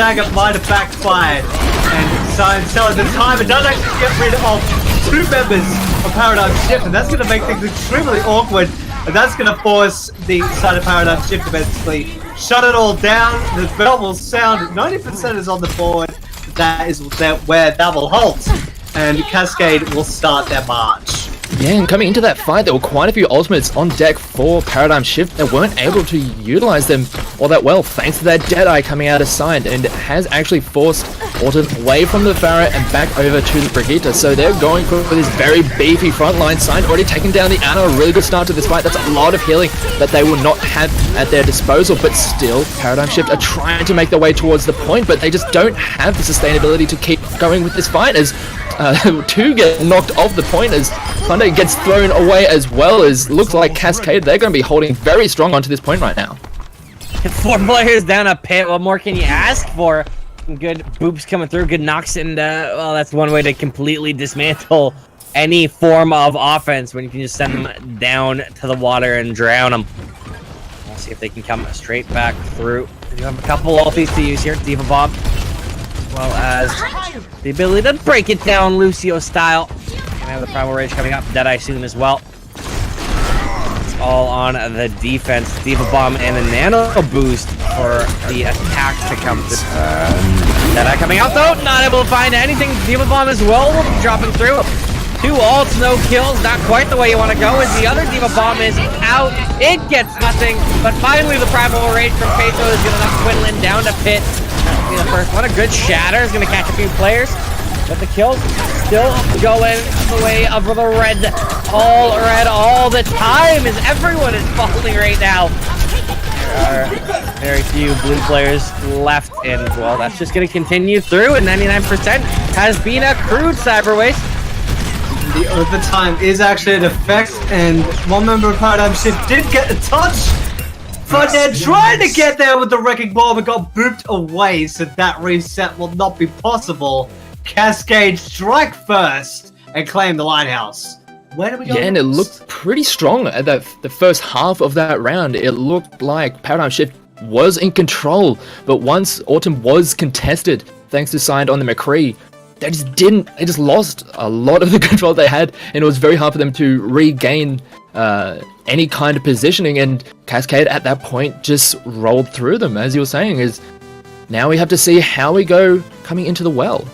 stagger might have backfired. And so at the time, it does actually get rid of 2 members of Paradigm Shift, and that's going to make things extremely awkward. And that's going to force the side of Paradigm Shift to basically shut it all down. The bell will sound. 90% is on the board. That is where that will halt. And Cascade will start their march. Yeah, and coming into that fight, there were quite a few ultimates on deck for Paradigm Shift that weren't able to utilize them all that well, thanks to that Deadeye coming out of Ascent, and it has actually forced Autumn away from the Pharah and back over to the Brigitte. So they're going for this very beefy frontline side, already taking down the Ana. A really good start to this fight. That's a lot of healing that they will not have at their disposal, but still, Paradigm Shift are trying to make their way towards the point, but they just don't have the sustainability to keep going with this fight, as 2 get knocked off the point, as Sunday gets thrown away, as well as looks like Cascade. They're going to be holding very strong onto this point right now. 4 players down a pit. What more can you ask for? Some good boops coming through, good knocks, and well, that's one way to completely dismantle any form of offense when you can just send them down to the water and drown them. We'll see if they can come straight back through. You have a couple ultis to use here, Diva Bomb, as well as the ability to break it down Lucio style. Gonna have the Primal Rage coming up, Deadeye soon as well. It's all on the defense. Diva Bomb and a Nano Boost for the attack to come through. Deadeye coming out though, not able to find anything. Diva Bomb as well, dropping through. 2 ults, no kills, not quite the way you want to go, as the other Diva Bomb is out. It gets nothing, but finally the Primal Rage from Peso is going to knock Quinlan down to pit. That'll be the first one. A good shatter is going to catch a few players, but the kills still going the way of the red. All red all the time, as everyone is falling right now. There are very few blue players left, and well, that's just going to continue through, and 99% has been accrued, Cyberwaste. The overtime is actually an effect, and one member of Paradigm Shift did get a touch, but they're trying to get there with the Wrecking Ball and got booped away, so that reset will not be possible. Cascade strike first and claim the lighthouse. Where do we go? Yeah, and it looked pretty strong at the first half of that round. It looked like Paradigm Shift was in control, but once Autumn was contested, thanks to Signed on the McCree, they just lost a lot of the control they had, and it was very hard for them to regain any kind of positioning, and Cascade at that point just rolled through them, as you were saying. Is now we have to see how we go coming into the well.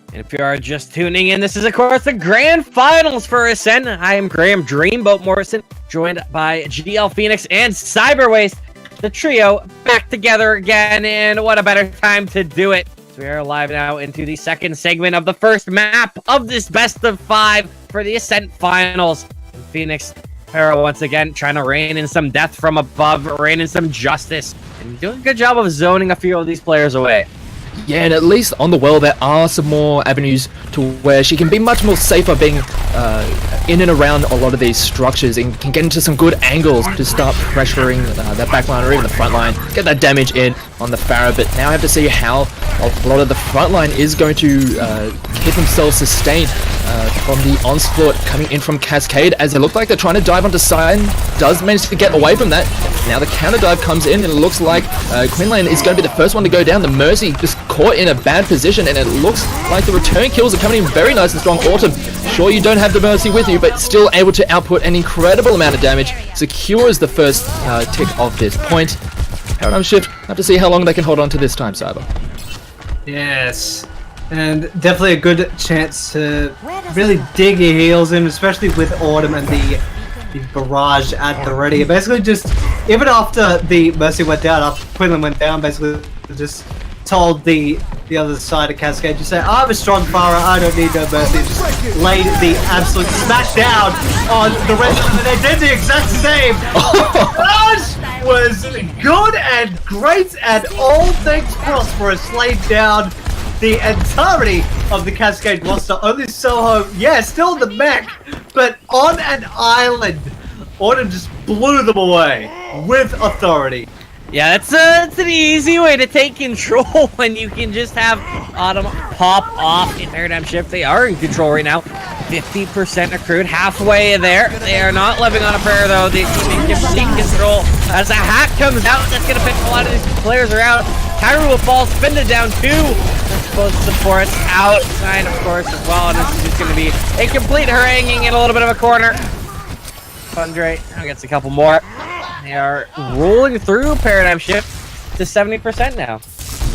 And if you are just tuning in, this is of course the grand finals for Ascent. I am Graham Dreamboat Morrison, joined by GL Phoenix and Cyberwaste, the trio back together again, and what a better time to do it. We are live now into the second segment of the first map of this best of 5 for the Ascent Finals. And Phoenix Para once again trying to rein in some death from above, rein in some justice, and doing a good job of zoning a few of these players away. Yeah, and at least on the well, there are some more avenues to where she can be much more safer being in and around a lot of these structures, and can get into some good angles to start pressuring that back line or even the front line, get that damage in on the Pharah. But now I have to see how a lot of the front line is going to keep themselves sustained from the onslaught coming in from Cascade, as it looked like they're trying to dive onto Sign. Does manage to get away from that. Now the counter dive comes in, and it looks like Quinlan is going to be the first one to go down. The Mercy just caught in a bad position, and it looks like the return kills are coming in very nice and strong. Autumn, sure you don't have the Mercy with you, but still able to output an incredible amount of damage. Secures the first tick of this point. Paradigm Shift, have to see how long they can hold on to this time, Cyber. Yes, and definitely a good chance to really dig your heels in, especially with Autumn and the barrage at the ready. Basically just, even after the Mercy went down, after Quinlan went down, basically just told the other side of Cascade, just say, I'm a strong Pharah, I don't need no Mercy. Just laid the absolute smash down on the rest of them, and they did the exact same. Barrage was good and great, and all things prosperous, laid down the entirety of the Cascade roster. Only Soho, yeah, still in the mech, but on an island. Autumn just blew them away with authority. Yeah, that's an easy way to take control when you can just have Autumn pop off in Paradigm Shift. They are in control right now. 50% accrued, halfway there. They are not living on a prayer though. They keep in complete control. As a hack comes out, that's gonna pick a lot of these players around. Kyra will fall, spin it down too. They're supposed to support outside, of course, as well. And this is just gonna be a complete haranguing in a little bit of a corner. Fundray gets a couple more. They are rolling through Paradigm Shift to 70% now.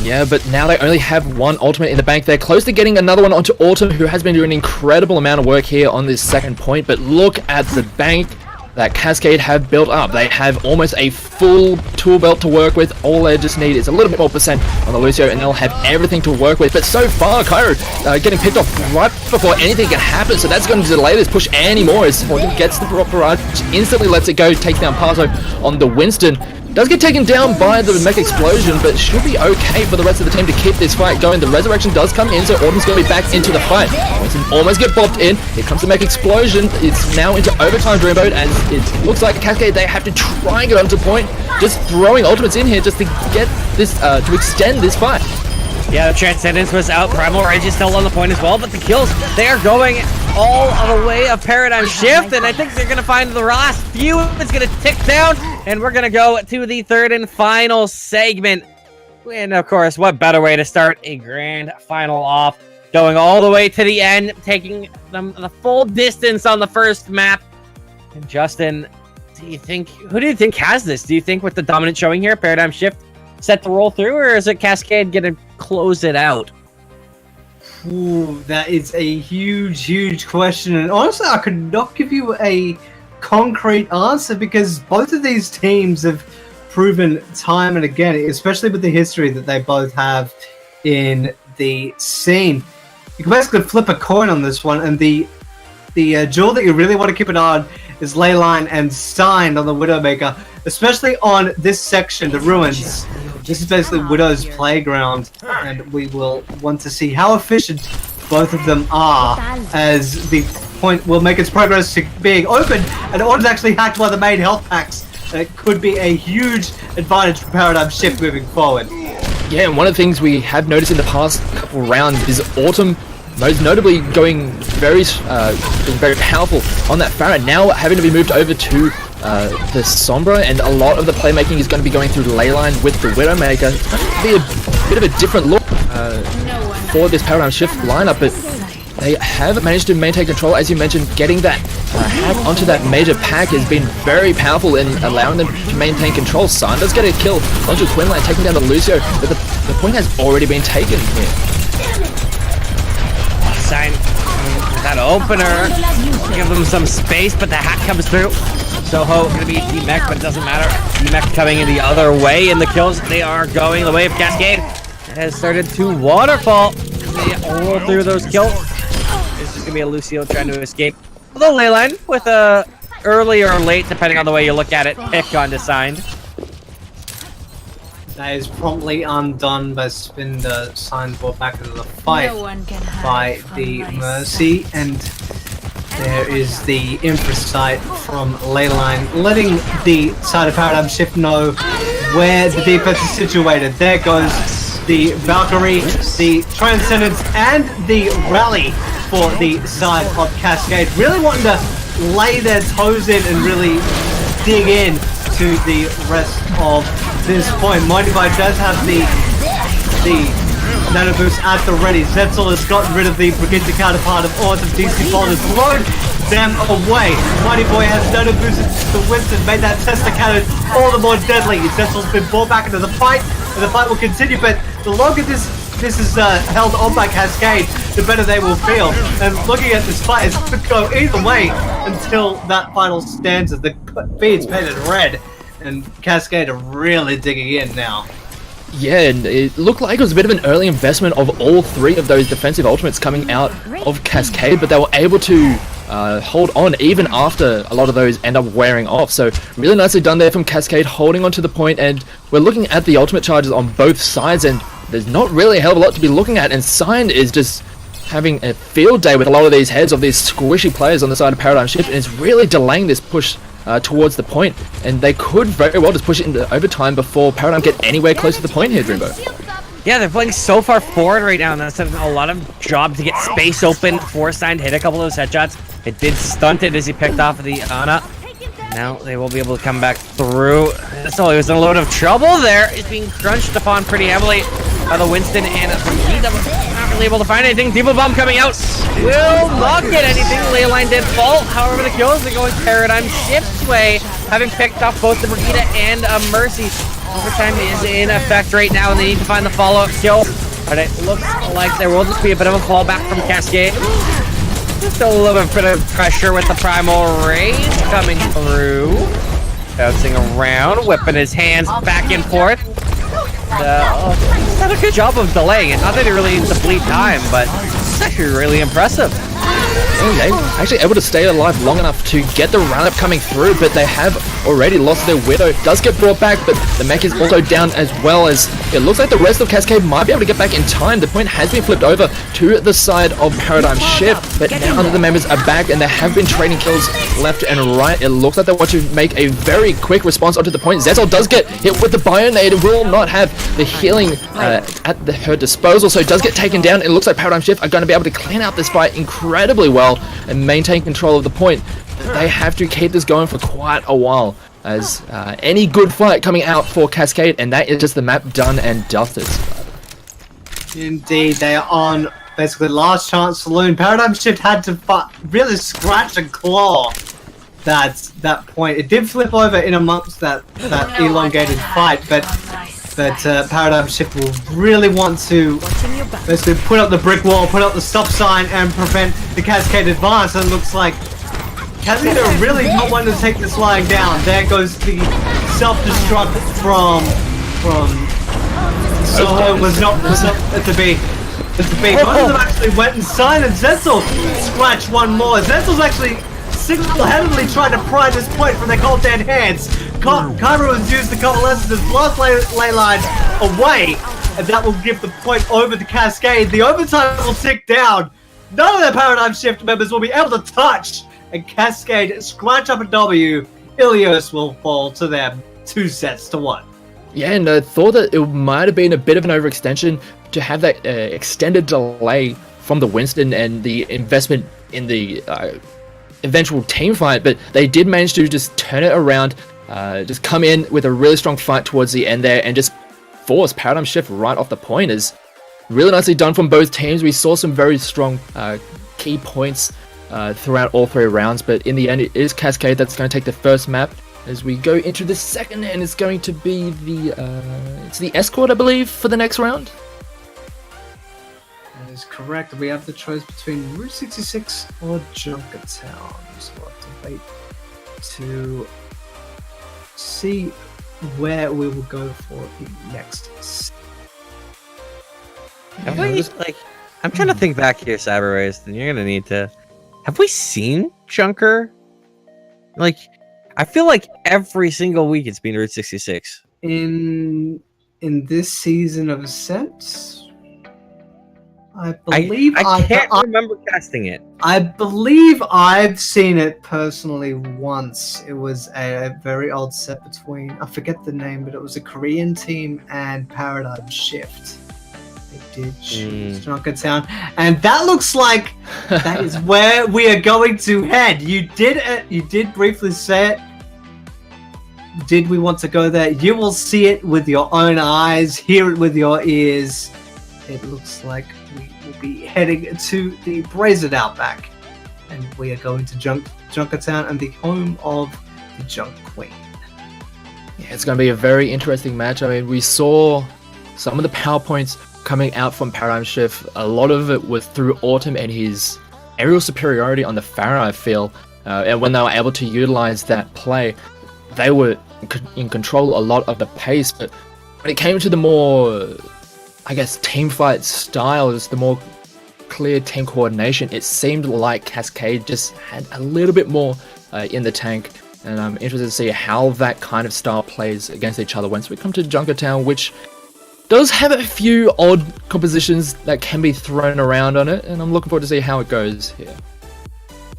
Yeah, but now they only have one ultimate in the bank. They're close to getting another one onto Autumn, who has been doing an incredible amount of work here on this second point. But look at the bank that Cascade have built up. They have almost a full tool belt to work with. All they just need is a little bit more percent on the Lucio, and they'll have everything to work with. But so far, Cairo getting picked off right before anything can happen, so that's going to delay this push anymore as Autumn gets the barrage, instantly lets it go, takes down Parzo on the Winston. Does get taken down by the mech explosion, but should be okay for the rest of the team to keep this fight going. The resurrection does come in, so Autumn's going to be back into the fight. Winston almost get bopped in. Here comes the mech explosion. It's now into overtime, Dreamboat, and it looks like Cascade, they have to try and get onto point. Just throwing ultimates in here just to get this, to extend this fight. Yeah, the Transcendence was out. Primal Rage is still on the point as well, but the kills, they are going all the way of Paradigm Shift, and I think they're going to find the last few. It's going to tick down, and we're going to go to the third and final segment. And, of course, what better way to start a grand final off, going all the way to the end, taking them the full distance on the first map. And Justin, who do you think has this? Do you think with the dominant showing here, Paradigm Shift set to roll through, or is it Cascade going to close it out? Ooh, that is a huge question, and honestly I could not give you a concrete answer because both of these teams have proven time and again, especially with the history that they both have in the scene. You can basically flip a coin on this one, and the duel that you really want to keep an eye on is Leyline and Stein on the Widowmaker, especially on this section, the Ruins. This is basically Widow's playground, and we will want to see how efficient both of them are as the point will make its progress to being opened, and Orton's actually hacked by the main health packs, and it could be a huge advantage for Paradigm Shift moving forward. Yeah, and one of the things we have noticed in the past couple rounds is Autumn most notably going being very powerful on that Pharah, now having to be moved over to the Sombra, and a lot of the playmaking is going to be going through the Leyline with the Widowmaker. It's going to be a bit of a different look for this Paradigm Shift lineup, but they have managed to maintain control. As you mentioned, getting that hack onto that major pack has been very powerful in allowing them to maintain control. San does get a kill onto Quinlan, taking down the Lucio, but the point has already been taken here. Sign that opener, give them some space, but the hack comes through. Soho gonna be D-Mech, but it doesn't matter. D-Mech coming in the other way, and the kills, they are going the way of Cascade. It has started to waterfall. They roll through those kills. This is gonna be a Lucio trying to escape. Although Leyline with a early or late, depending on the way you look at it, pick on Designed. That is promptly undone by Spinder, signed brought back into the fight by the Mercy, and there is the Infrasight from Leyline, letting the side of Paradigm Shift know where the defense is situated. There goes the Valkyrie, the Transcendence, and the Rally for the side of Cascade. Really wanting to lay their toes in and really dig in to the rest of this point. Mighty by does have the nano boost at the ready. Zetzel has gotten rid of the Brigitte counterpart of Autumn. DC Bolt has blown them away. Mighty Boy has nano boosted the Winston, made that Tesla cannon all the more deadly. Zetzel's been brought back into the fight, and the fight will continue, but the longer this is held on by Cascade, the better they will feel. And looking at this fight, it's going to go either way until that final stanza. The feed's painted red, and Cascade are really digging in now. Yeah, and it looked like it was a bit of an early investment of all three of those defensive ultimates coming out of Cascade, but they were able to hold on even after a lot of those end up wearing off. So really nicely done there from Cascade, holding on to the point, and we're looking at the ultimate charges on both sides, and there's not really a hell of a lot to be looking at, and Sign is just having a field day with a lot of these heads of these squishy players on the side of Paradigm Shift, and it's really delaying this push towards the point, and they could very well just push it into overtime before Paradigm get anywhere close to the point here, Dreambo. Yeah, they're playing so far forward right now, and that's a lot of job to get space open. Foresigned hit a couple of those headshots. It did stunt it as he picked off the Ana. Now they will be able to come back through. So he was in a load of trouble there. He's being crunched upon pretty heavily by the Winston, and he's not really able to find anything. Depot Bomb coming out. Will not get anything. Leyline did fall. However, the kills are going Paradigm Shift's way, having picked off both the Brigida and Mercy. Overtime is in effect right now, and they need to find the follow-up kill. But it looks like there will just be a bit of a fallback from Cascade. Just a little bit of pressure with the Primal Rage coming through. Bouncing around, whipping his hands back and forth. He's done a good job of delaying it. Not that he really needs to bleed time, but it's actually really impressive. They actually able to stay alive long enough to get the roundup coming through, but they have already lost their Widow. Does get brought back, but the mech is also down, as well as it looks like the rest of Cascade might be able to get back in time. The point has been flipped over to the side of Paradigm Shift, but now other members are back, and they have been trading kills left and right. It looks like they want to make a very quick response onto the point. Zetzel does get hit with the Bionade, will not have the healing at her disposal, so it does get taken down. It looks like Paradigm Shift are going to be able to clean out this fight incredibly well and maintain control of the point. They have to keep this going for quite a while, as any good fight coming out for Cascade, and that is just the map done and dusted. Indeed, they are on basically last chance saloon. Paradigm Shift had to really scratch and claw that point. It did flip over in amongst that elongated fight, but Paradigm Shift will really want to basically put up the brick wall, put up the stop sign, and prevent the Cascade advance. And it looks like Cascade are really not wanting to take this lying down. There goes the self-destruct from Soho. Was not to be. Both of them actually went inside, and Zetzel scratched one more. Zetzel's actually single-handedly trying to pry this point from their cold dead hands. Kyra has used the coalescence as blast ley line away, and that will give the point over to Cascade. The overtime will tick down. None of their Paradigm Shift members will be able to touch, and Cascade scratch up a W. Ilios will fall to them 2-1. Yeah, and I thought that it might have been a bit of an overextension to have that extended delay from the Winston and the investment in the eventual team fight, but they did manage to just turn it around, just come in with a really strong fight towards the end there, and just force Paradigm Shift right off the point. Is really nicely done from both teams. We saw some very strong key points throughout all three rounds, but in the end it is Cascade that's going to take the first map. As we go into the second, and it's going to be the Escort, I believe, for the next round. That is correct. We have the choice between Route 66 or Junkertown. So we'll have to wait to see where we will go for the next. Have we, I'm trying to think back here, Cyberwaste, and you're gonna need to. Have we seen Junker? I feel like every single week it's been Route 66. In this season of Ascent, I believe I can't remember casting it. I believe I've seen it personally once. It was a very old set between, I forget the name, but it was a Korean team and Paradigm Shift. They did choose Junkertown, and that looks like that is where we are going to head. You did briefly say it. Did we want to go there? You will see it with your own eyes, hear it with your ears. It looks like we will be heading to the Brazen Outback, and we are going to Junkertown and the home of the Junk Queen. Yeah, it's going to be a very interesting match. I mean, we saw some of the PowerPoints coming out from Paradigm Shift. A lot of it was through Autumn and his aerial superiority on the Pharah, I feel. And when they were able to utilize that play, they were in control a lot of the pace. But when it came to the more, I guess, team fight styles, the more clear team coordination, it seemed like Cascade just had a little bit more in the tank. And I'm interested to see how that kind of style plays against each other once we come to Junkertown, which does have a few odd compositions that can be thrown around on it, and I'm looking forward to see how it goes here.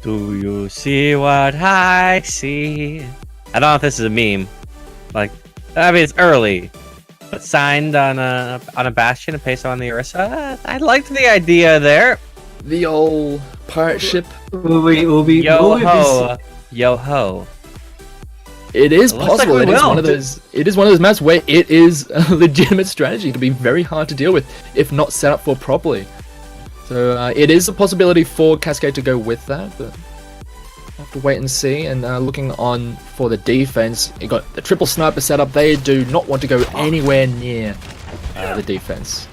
Do you see what I see? I don't know if this is a meme. I mean, it's early. signed on a Bastion and Peso on the Orisa. I liked the idea there. The old pirate ship. Yo ho, yo ho. It is It looks like possible. we It is will. one of those. It is one of those maps where it is a legitimate strategy. It can be very hard to deal with if not set up for properly. So it is a possibility for Cascade to go with that, but we'll have to wait and see. And looking on for the defense, you got the triple sniper setup. They do not want to go anywhere near the defense.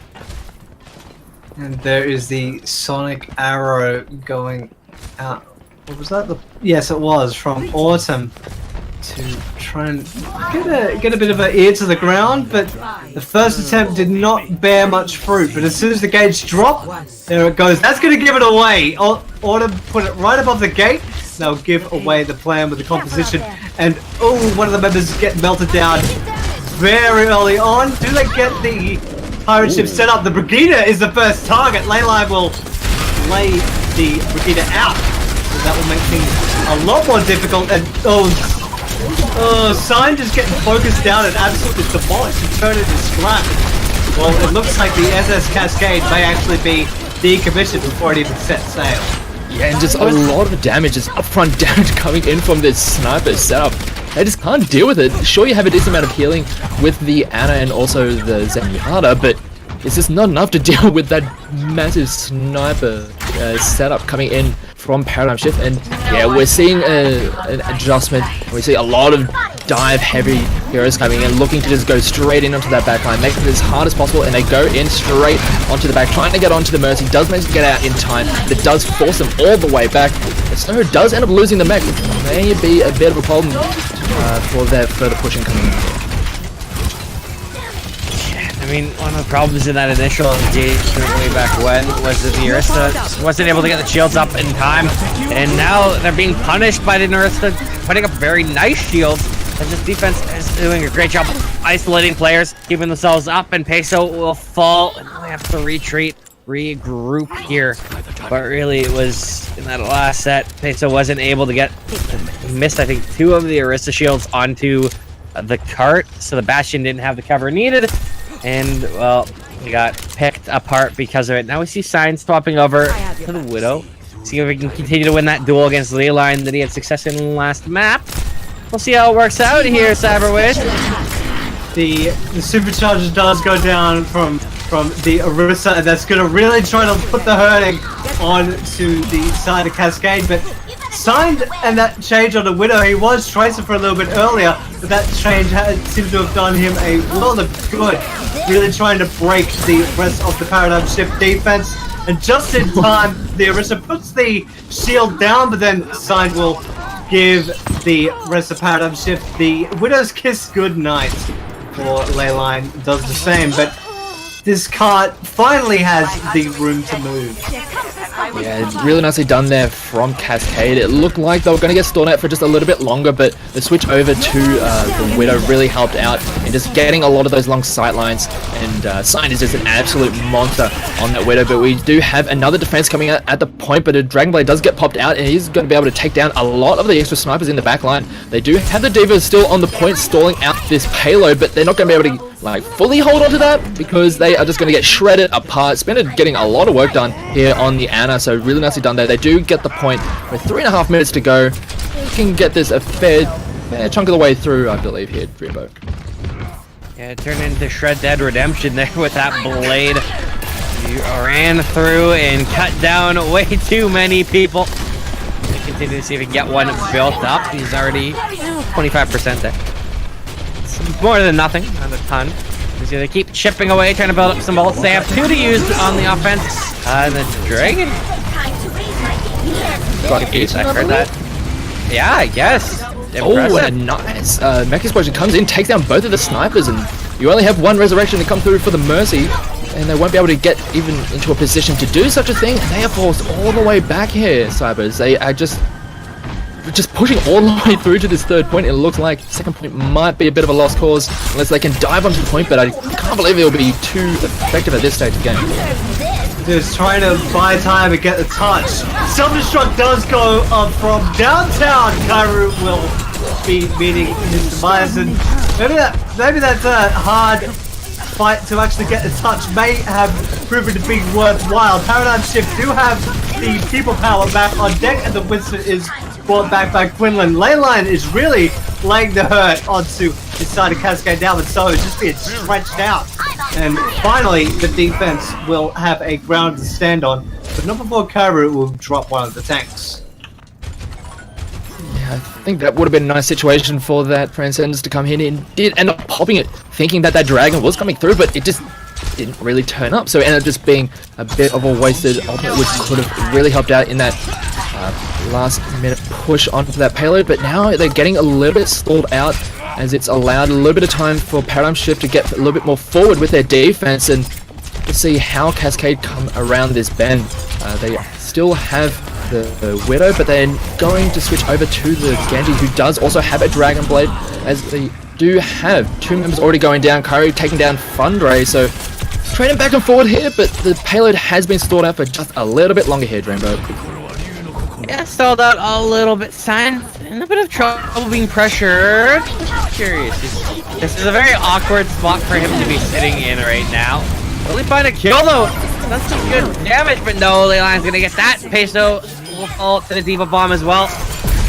And there is the sonic arrow going out. What was that? Yes, it was from Autumn to try and get a bit of an ear to the ground, but the first attempt did not bear much fruit. But as soon as the gauge dropped, there it goes. That's going to give it away. Autumn put it right above the gate. They'll give away the plan with the composition. And oh, one of the members get melted down very early on. Do they get the pirate ship set up? The Brigida is the first target. Leyline will lay the Brigida out. So that will make things a lot more difficult. And Sign just getting focused down and absolutely demolished and turned into scrap. Well, it looks like the SS Cascade may actually be decommissioned before it even sets sail. Yeah, and just a lot of damage, just upfront damage coming in from this sniper setup. They just can't deal with it. Sure, you have a decent amount of healing with the Ana and also the Zenyatta, but it's just not enough to deal with that massive sniper setup coming in from Paradigm Shift. And yeah, we're seeing an adjustment. We see a lot of dive-heavy heroes coming in, looking to just go straight in onto that backline, making it as hard as possible, and they go in straight onto the back, trying to get onto the Mercy. Does manage to get out in time, but does force them all the way back. Snow does end up losing the mech, which may be a bit of a problem for their further pushing coming in. I mean, one of the problems in that initial engagement way back when was that the Orisa wasn't able to get the shields up in time, and now they're being punished by the Orisa putting up very nice shields. And this defense is doing a great job of isolating players, keeping themselves up, and Peso will fall, and they have to retreat, regroup here. But really, it was in that last set, Peso wasn't able to get, missed I think 2 of the Orisa shields onto the cart, so the Bastion didn't have the cover needed. And, well, we got picked apart because of it. Now we see Signs swapping over to the Widow. See if we can continue to win that duel against Leyline that he had success in the last map. We'll see how it works out here, Cyberwaste. The supercharger does go down from the Orisa, and that's going to really try to put the hurting onto the side of Cascade, but Signed and that change on the Widow, he was Tracer for a little bit earlier, but that change seemed to have done him a world of good, really trying to break the rest of the Paradigm Shift defense. And just in time, the Orisa puts the shield down, but then Signed will give the rest of Paradigm Shift the Widow's Kiss goodnight. For Leyline does the same, but this cart finally has the room to move. Yeah, really nicely done there from Cascade. It looked like they were going to get stalled out for just a little bit longer, but the switch over to the Widow really helped out in just getting a lot of those long sight lines. And Sign is just an absolute monster on that Widow, but we do have another defense coming out at the point, but a Dragonblade does get popped out, and he's going to be able to take down a lot of the extra snipers in the back line. They do have the Divas still on the point, stalling out this payload, but they're not going to be able to fully hold on to that because they are just going to get shredded apart. Spinner getting a lot of work done here on the Ana, so really nicely done there. They do get the point with 3.5 minutes to go. You can get this a fair chunk of the way through, I believe, here, Dreamboat. Yeah, it turned into Shred Dead Redemption there with that blade. You ran through and cut down way too many people. Continue to see if we can get one built up. He's already 25% there. It's more than nothing, not a ton. They keep chipping away, trying to build up some bolts. They have 2 to use on the offense. And the Dragon. I heard that. Yeah, I guess. Oh, and nice. Mech Explosion comes in, takes down both of the snipers, and you only have 1 resurrection to come through for the Mercy, and they won't be able to get even into a position to do such a thing. And they are forced all the way back here, Cybers. They are just pushing all the way through to this 3rd point. It looks like 2nd point might be a bit of a lost cause unless they can dive onto the point, but I can't believe it'll be too effective at this stage of the game. Just trying to buy time and get the touch. Self-destruct does go up from downtown. Kairu will be meeting his demise, and maybe that's a hard fight to actually get a touch may have proven to be worthwhile. Paradigm Shift do have the people power back on deck, and the Winston is brought back by Quinlan. Leyline is really laying the hurt onto his side of Cascade now, but so it's just being stretched out. And finally, the defense will have a ground to stand on, but not before Karu will drop one of the tanks. Yeah, I think that would have been a nice situation for that Transcendence to come in and did end up popping it, thinking that dragon was coming through, but it just didn't really turn up, so it ended up just being a bit of a wasted ultimate, which could have really helped out in that last minute push onto that payload. But now they're getting a little bit stalled out, as it's allowed a little bit of time for Paradigm Shift to get a little bit more forward with their defense, and to see how Cascade come around this bend. They still have the Widow, but they're going to switch over to the Genji, who does also have a Dragon Blade, as they do have 2 members already going down. Kairi taking down Fundray, so trading back and forward here, but the payload has been stored out for just a little bit longer here, Dreamboat. Yeah, stalled out a little bit, Sign. In a bit of trouble being pressured. Curious. This is a very awkward spot for him to be sitting in right now. Will he find a kill though? That's some good damage, but no, Leyline's gonna get that. Peso will fall to the Diva Bomb as well.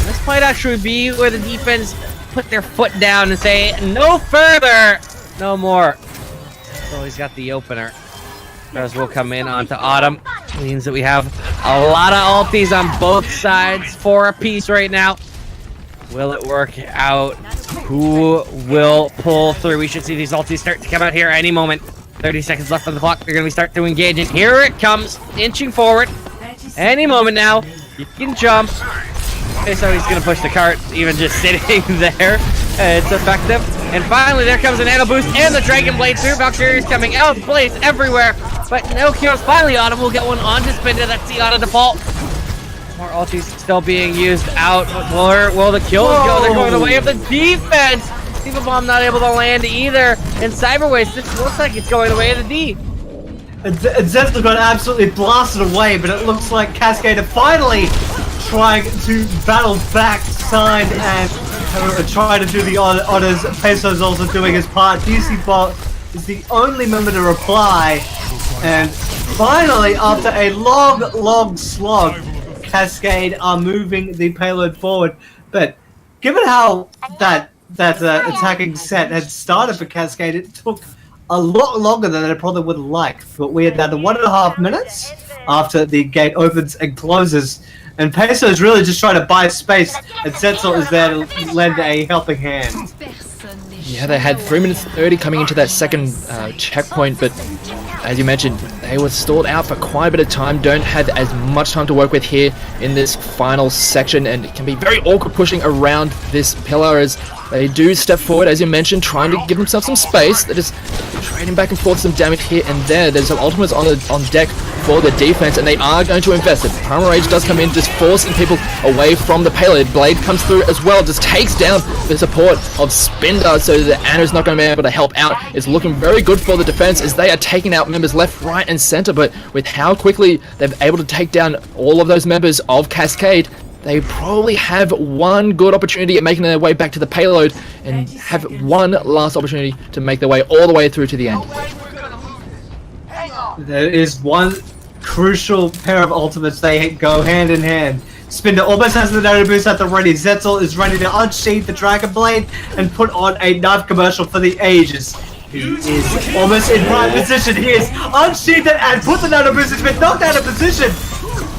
This might actually be where the defense put their foot down and say, no further, no more. So he's got the opener. As will come in onto Autumn. Means that we have a lot of ultis on both sides, 4 apiece right now. Will it work out? Who will pull through? We should see these ultis start to come out here any moment. 30 seconds left on the clock. They're going to start to engage, and here it comes, inching forward. Any moment now, you can jump. Okay, so he's going to push the cart, even just sitting there. It's effective. And finally, there comes a nano boost and the Dragon Blade through. Valkyrie's coming out, blades everywhere. But no kills. Finally, Autumn will get one on to Spinda. That's the auto default. More ultis still being used out. Where will the kills go? They're going the way of the defense. Diva Bomb not able to land either. And Cyberwaste, this looks like it's going the way of the D. And Zetsu got absolutely blasted away, but it looks like Cascade are finally trying to battle back side and try to do the honors. Peso's also doing his part. DC Bot is the only member to reply. And finally, after a long slog, Cascade are moving the payload forward. But given how that attacking set had started for Cascade, it took a lot longer than I probably would have liked. But we are down to 1.5 minutes after the gate opens and closes. And Peso is really just trying to buy space, and Setzel is there to lend a helping hand. Yeah, they had 3 minutes 30 coming into that second checkpoint, but as you mentioned, they were stalled out for quite a bit of time, don't have as much time to work with here in this final section, and it can be very awkward pushing around this pillar as they do step forward, as you mentioned, trying to give themselves some space. They're just trading back and forth some damage here and there. There's some ultimates on deck for the defense, and they are going to invest it. Primal Rage does come in, just forcing people away from the payload. Blade comes through as well, just takes down the support of Spinda, so that Anna's not going to be able to help out. It's looking very good for the defense as they are taking out members left, right, and center, but with how quickly they're able to take down all of those members of Cascade, they probably have one good opportunity at making their way back to the payload and have one last opportunity to make their way all the way through to the end. There is one crucial pair of ultimates. They go hand in hand. Spinda almost has the nano boost at the ready. Zetzel is ready to unsheath the Dragon Blade and put on a knife commercial for the ages. He is almost in prime position. He is unsheathed and put the nano boost. He's been knocked out of position.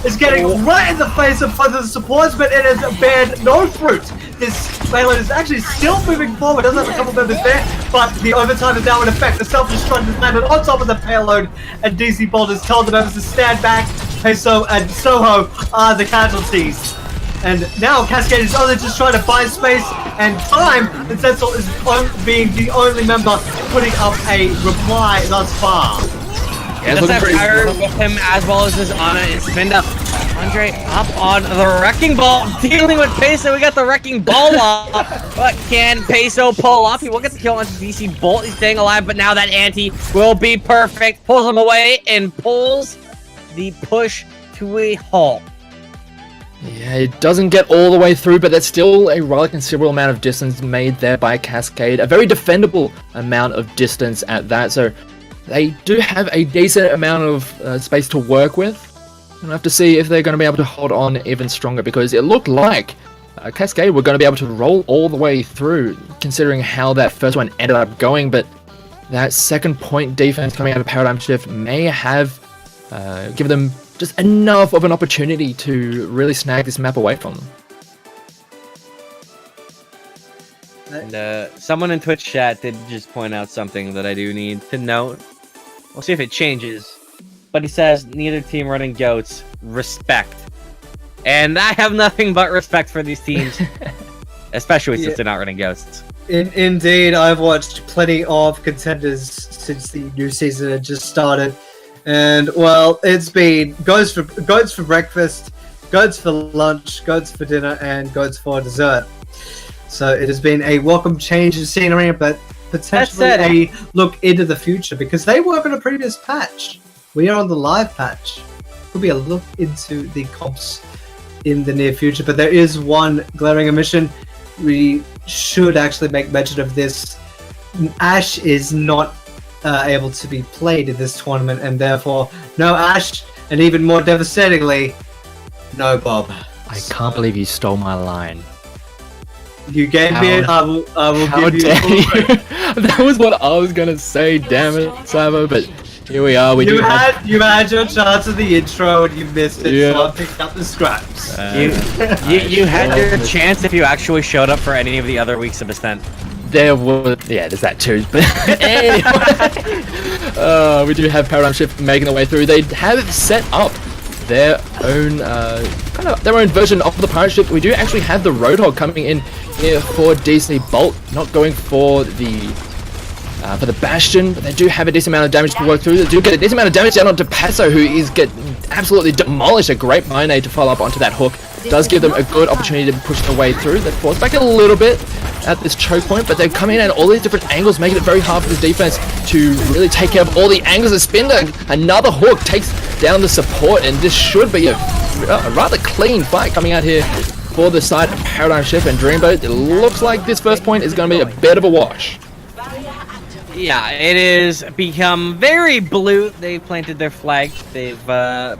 Is getting right in the face of the supports, but it has bared no fruit. This payload is actually still moving forward. Doesn't have a couple members there, but the overtime is now in effect. The self-destruct is landed on top of the payload, and DC Bolt has told the members to stand back. Peso and Soho are the casualties. And now Cascade is only just trying to buy space and time, and Zetzel is being the only member putting up a reply thus far. Yeah, let's have Kyrie with him as well as his Ana and Spinda. Andre up on the Wrecking Ball, dealing with Peso. We got the Wrecking Ball off, but can Peso pull off? He will get the kill onto DC Bolt. He's staying alive, but now that anti will be perfect. Pulls him away and pulls the push to a halt. Yeah, it doesn't get all the way through, but there's still a rather considerable amount of distance made there by Cascade. A very defendable amount of distance at that, so they do have a decent amount of space to work with. We'll have to see if they're going to be able to hold on even stronger, because it looked like Cascade were going to be able to roll all the way through, considering how that first one ended up going, but that second point defense coming out of Paradigm Shift may have given them just enough of an opportunity to really snag this map away from them. And someone in Twitch chat did just point out something that I do need to note. We'll see if it changes. But he says, neither team running goats. Respect. And I have nothing but respect for these teams. Especially since they're not running ghosts. Indeed, I've watched plenty of contenders since the new season had just started. And, well, it's been goats for breakfast, goats for lunch, goats for dinner, and goats for dessert. So it has been a welcome change in scenery, but potentially a look into the future, because they work on a previous patch. We are on the live patch. Could be a look into the comps in the near future, but there is one glaring omission. We should actually make mention of this. Ash is not able to be played in this tournament, and therefore no Ash, and even more devastatingly, no Bob. I can't believe you stole my line. You gave me it, I will How give you dare you? That was what I was gonna say, damn it, Savo, but here we are. You had your chance at the intro and you missed it, Yeah. so I picked up the scraps. You had your chance if you actually showed up for any of the other weeks of Ascent. There was, yeah, there's that too, but anyway, we do have Paradigm Shift making their way through. They have set up their own kind of their own version of the Pirate Ship. We do actually have the Roadhog coming in here for DC Bolt, not going for the Bastion, but they do have a decent amount of damage to work through. They do get a decent amount of damage down onto Paso, who is getting absolutely demolished. A great mine aid to follow up onto that hook does give them a good opportunity to push their way through. They force back a little bit at this choke point, but they're coming in at all these different angles, making it very hard for the defense to really take care of all the angles. A Spinder, another hook takes down the support, and this should be a rather clean fight coming out here for the side of Paradigm Shift and Dreamboat. It looks like this first point is going to be a bit of a wash. Yeah, it is become very blue. They've planted their flag. They've got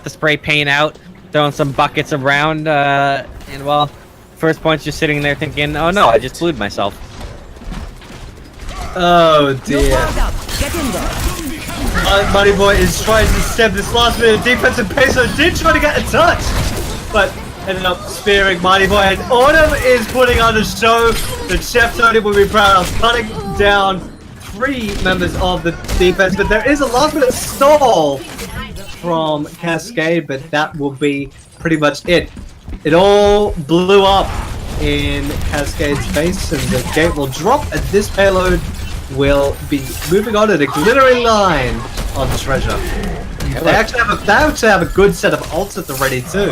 the spray paint out, throwing some buckets around, and well, first point's just sitting there thinking, oh no, I just blued myself. Oh dear. Money Boy is trying to stem this last minute of defense, and Peso did try to get a touch, but ended up spearing Mighty Boy, and Autumn is putting on a show that Chef Tony will be proud of, cutting down 3 members of the defense, but there is a last minute stall from Cascade, but that will be pretty much it. It all blew up in Cascade's face, and the gate will drop, and this payload will be moving on at a glittering line on treasure. They actually have a good set of ults at the ready too.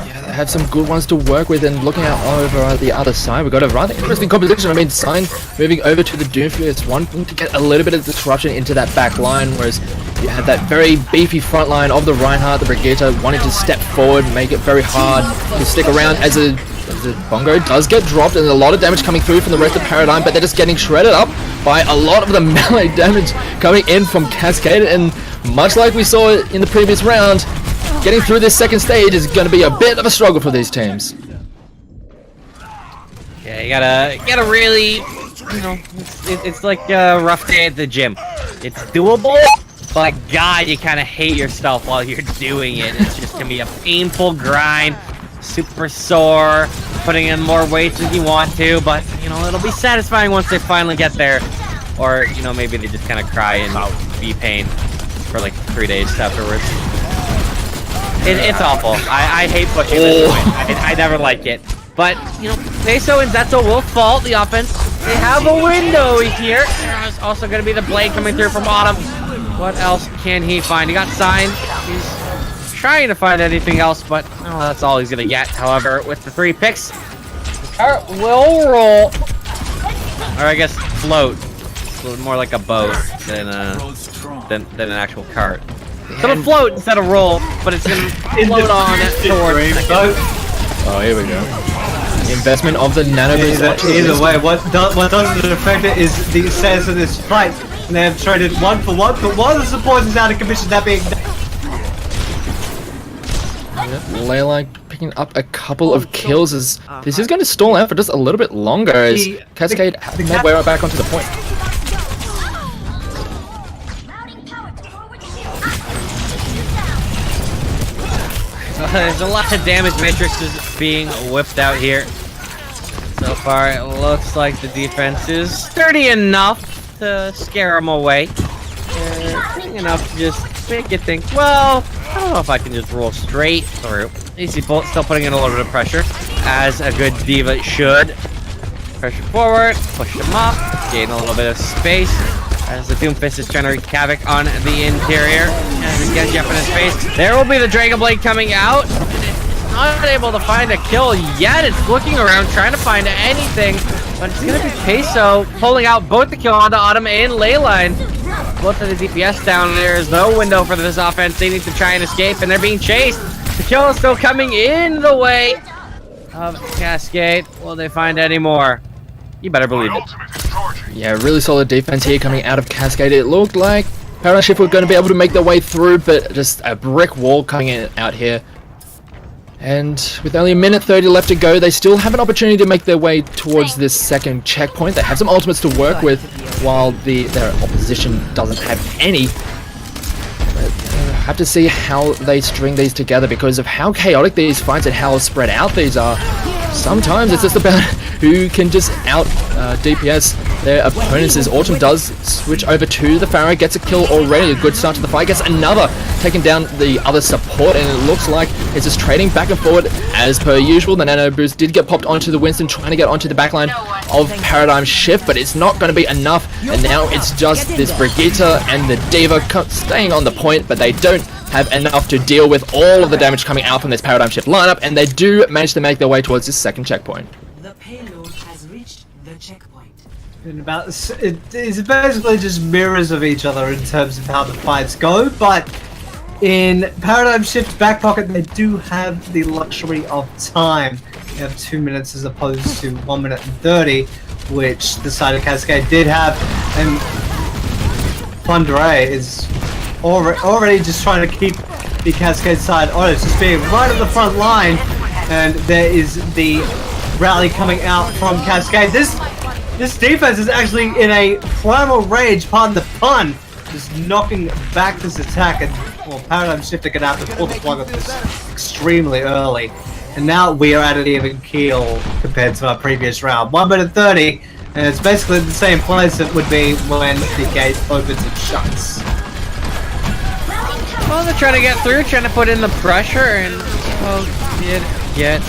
Yeah, they have some good ones to work with, and looking out over the other side, we've got a rather interesting composition. I mean, Sign moving over to the Doomfurious, wanting to get a little bit of disruption into that back line, whereas you have that very beefy front line of the Reinhardt, the Brigitte, wanting to step forward, make it very hard to stick around as the Bongo does get dropped, and a lot of damage coming through from the rest of Paradigm, but they're just getting shredded up by a lot of the melee damage coming in from Cascade, and much like we saw in the previous round, getting through this second stage is going to be a bit of a struggle for these teams. Yeah, you gotta really, you know, it's like a rough day at the gym. It's doable, but God, you kind of hate yourself while you're doing it. It's just gonna be a painful grind, super sore, putting in more weight than you want to, but you know, it'll be satisfying once they finally get there. Or, you know, maybe they just kind of cry and be pain for like 3 days afterwards. It's awful. I hate pushing this point. I never like it. But, you know, Peso and Zetzo will fault the offense. They have a window here. There's also going to be the blade coming through from Autumn. What else can he find? He got signed. He's trying to find anything else, but well, that's all he's going to get. However, with the 3 picks, the cart will roll. Or I guess float. It's more like a boat than an actual cart. It's gonna float instead of roll, but it's gonna float on towards. Oh, here we go. Investment of the nano boost. Either way, what doesn't affect it is the status of this fight. And they have traded 1 for 1, but one of the supports is out of commission, that being... Leyline picking up a couple of kills as this is going to stall out for just a little bit longer as Cascade make their way back onto the point. There's a lot of damage matrices being whipped out here. So far, it looks like the defense is sturdy enough to scare them away. Enough to just make you think, well, I don't know if I can just roll straight through. AC Bolt still putting in a little bit of pressure, as a good diva should. Pressure forward, push them up, gain a little bit of space. As the Doomfist is trying to wreak havoc on the interior. As he gets you up in his face. There will be the Dragon Blade coming out. It's not able to find a kill yet. It's looking around, trying to find anything. But it's going to be Peso pulling out both the kill onto Autumn and Leyline. Both of the DPS down there. There's no window for this offense. They need to try and escape, and they're being chased. The kill is still coming in the way of Cascade. Will they find any more? You better believe it. Yeah, really solid defense here coming out of Cascade. It looked like Paradigm Shift were going to be able to make their way through, but just a brick wall coming in out here. And with only a minute 30 left to go, they still have an opportunity to make their way towards this second checkpoint. They have some ultimates to work with, while their opposition doesn't have any. But have to see how they string these together because of how chaotic these fights and how spread out these are. Sometimes it's just about who can just out DPS their opponents. As Autumn does switch over to the Pharaoh, gets a kill already, a good start to the fight, gets another, taking down the other support, and it looks like it's just trading back and forward as per usual. The nano boost did get popped onto the Winston, trying to get onto the backline of Paradigm Shift, but it's not going to be enough, and now it's just this Brigitte and the Diva staying on the point, but they don't have enough to deal with all of the damage coming out from this Paradigm Shift lineup, and they do manage to make their way towards this second checkpoint. The payload has reached the checkpoint. It is basically just mirrors of each other in terms of how the fights go, but in Paradigm Shift's back pocket they do have the luxury of time. You have 2 minutes as opposed to 1 minute and 30, which the side of Cascade did have, and Thundere is already just trying to keep the Cascade side honest, just being right at the front line, and there is the rally coming out from Cascade. This defense is actually in a primal rage, pardon the pun, just knocking back this attack, and well, Paradigm Shift are going to have to pull the plug on this extremely early. And now we are at an even keel compared to our previous round. 1 minute 30, and it's basically the same place it would be when the gate opens and shuts. Well, they're trying to get through, trying to put in the pressure, and well, did get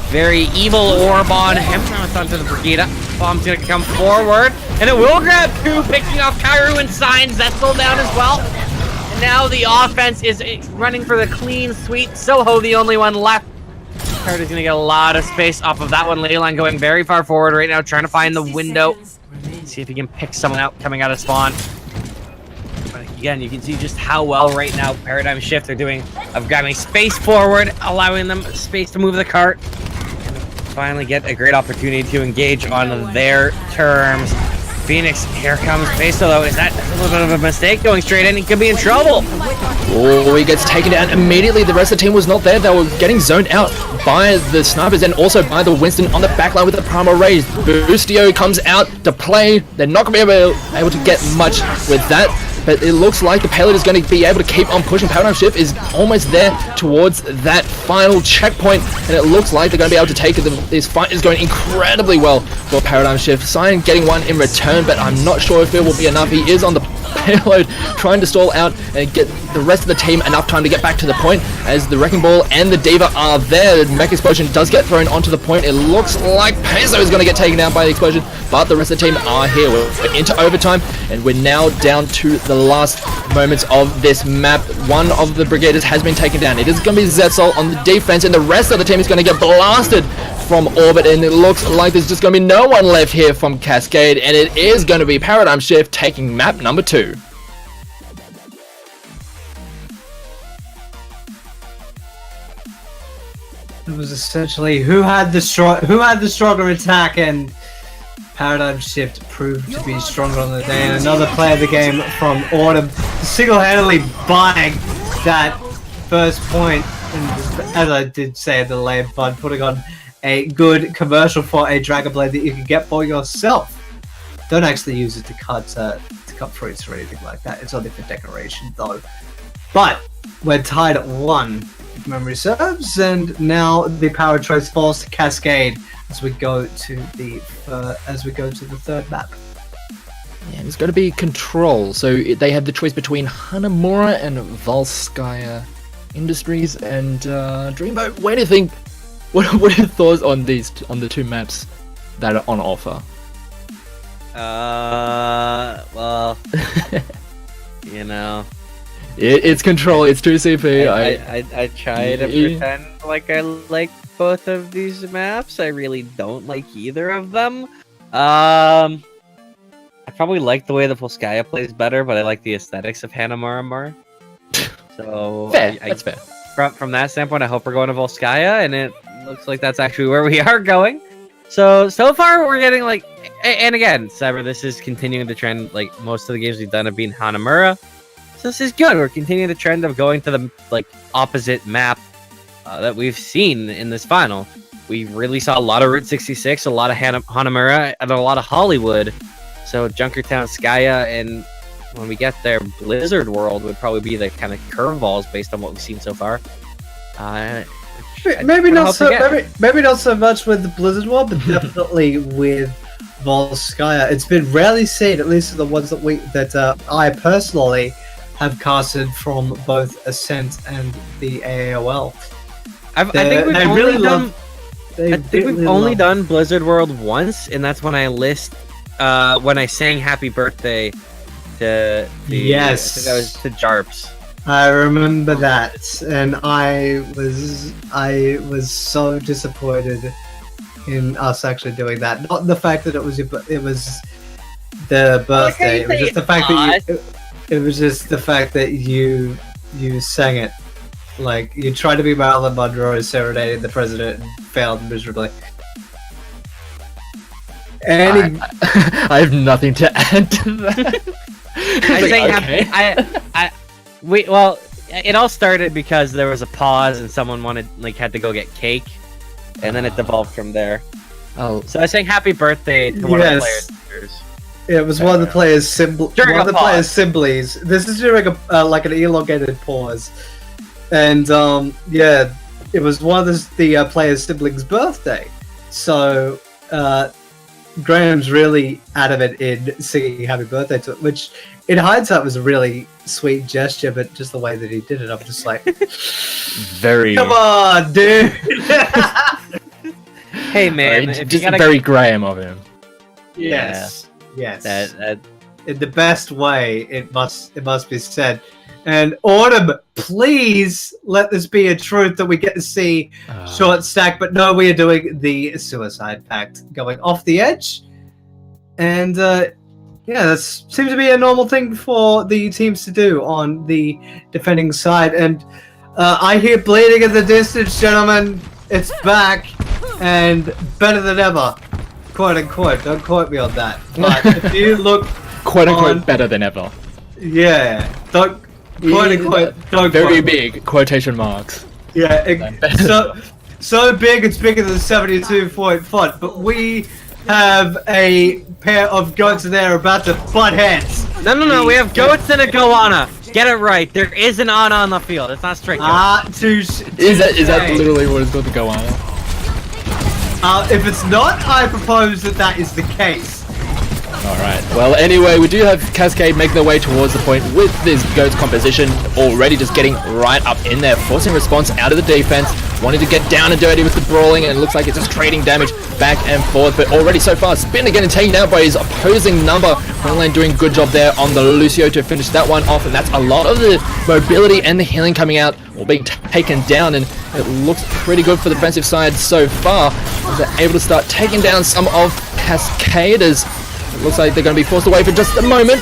very evil orb on him. Now it's onto the Brigitte. Bomb's gonna come forward, and it will grab two, picking off Kairu and Signs. Zetzel down as well. And now the offense is running for the clean sweep. Soho the only one left. Kairu's gonna get a lot of space off of that one. Leyline going very far forward right now, trying to find the window. See if he can pick someone out coming out of spawn. Again, you can see just how well right now Paradigm Shift are doing of grabbing space forward, allowing them space to move the cart, and finally get a great opportunity to engage on their terms. Phoenix, here comes Peso though. Is that a little bit of a mistake going straight in? He could be in trouble. Oh, he gets taken down immediately. The rest of the team was not there. They were getting zoned out by the snipers and also by the Winston on the backline with the primal raise. Boostio comes out to play. They're not going to be able to get much with that. But it looks like the payload is going to be able to keep on pushing. Paradigm Shift is almost there towards that final checkpoint, and it looks like they're going to be able to take it. This fight is going incredibly well for Paradigm Shift. Cyan getting one in return, but I'm not sure if it will be enough. He is on the payload, trying to stall out and get the rest of the team enough time to get back to the point, as the Wrecking Ball and the Diva are there. The Mech Explosion does get thrown onto the point. It looks like Peso is going to get taken down by the explosion, but the rest of the team are here. We're into overtime, and we're now down to the last moments of this map. One of the Brigaders has been taken down. It is going to be Zetzel on the defense, and the rest of the team is going to get blasted from orbit, and it looks like there's just going to be no one left here from Cascade, and it is going to be Paradigm Shift taking map number 2. It was essentially who had the stronger attack, and Paradigm Shift proved to be stronger on the day. And another player of the game from Autumn single-handedly buying that first point, and as I did say at the lane, but putting on a good commercial for a Dragon Blade that you can get for yourself. Don't actually use it to cut fruits or anything like that. It's only for decoration though. But we're tied at 1, if memory serves, and now the power choice falls to Cascade as we go to the third map. Yeah, it's going to be Control. So they have the choice between Hanamura and Volskaya Industries and Dreamboat. What do you think? What are your thoughts on the two maps that are on offer? Well, you know, it's Control. It's 2CP. I try to pretend like I like both of these maps. I really don't like either of them. I probably like the way the Volskaya plays better, but I like the aesthetics of Hanamura more. So fair. That's fair. From that standpoint, I hope we're going to Volskaya, and it looks like that's actually where we are going. So far we're getting like, and again, Cyber, this is continuing the trend. Like most of the games we've done have been Hanamura, so this is good. We're continuing the trend of going to the opposite map that we've seen in this final. We really saw a lot of Route 66, a lot of Hanamura, and a lot of Hollywood. So Junkertown, Skya, and when we get there, Blizzard World would probably be the kind of curveballs based on what we've seen so far. Maybe not so much with the Blizzard World, but definitely with Volskaya. It's been rarely seen, at least the ones that I personally have casted from both Ascent and the AOL. I think we've only done Blizzard World once, and that's when I when I sang Happy Birthday to I think that was to Jarps. I remember that, and I was so disappointed in us actually doing that. Not the fact that it was the birthday. It was just the fact that it was just the fact that you sang it. Like you tried to be Marilyn Monroe serenading the president and failed miserably. And I have nothing to add to that. Well, it all started because there was a pause and someone had to go get cake, and then it devolved from there. Oh, so I sang Happy Birthday to one of the players. It was one of the players' symbols. This is during like an elongated pause, and it was one of the players' siblings' birthday. So Graham's really adamant in singing Happy Birthday to it, which in hindsight was a really sweet gesture, but just the way that he did it, I'm just like, come on, dude. Hey man, just very Graham of him. Yes. That in the best way it must be said. And Autumn, please let this be a truth that we get to see short stack, but no, we are doing the Suicide Pact going off the edge. And that seems to be a normal thing for the teams to do on the defending side. And I hear bleeding in the distance, gentlemen. It's back and better than ever. Quote unquote. Don't quote me on that. But if you look quote unquote better than ever. Yeah. Don't quote unquote. Don't very big quotation marks. Yeah. So big it's bigger than 72-point font. But we have a pair of goats in there about to butt heads. No. We have goats and a goanna. Get it right. There is an Ana on the field. It's not straight. Is that literally what it's called, the goanna? If it's not, I propose that is the case. Alright, well anyway, we do have Cascade making their way towards the point with this GOAT's composition already just getting right up in there, forcing response out of the defense, wanting to get down and dirty with the brawling, and it looks like it's just trading damage back and forth, but already so far, Spinner getting taken out by his opposing number. Quinlan doing a good job there on the Lucio to finish that one off, and that's a lot of the mobility and the healing coming out, or being taken down, and it looks pretty good for the defensive side so far, as they're able to start taking down some of Cascaders. It looks like they're going to be forced away for just a moment.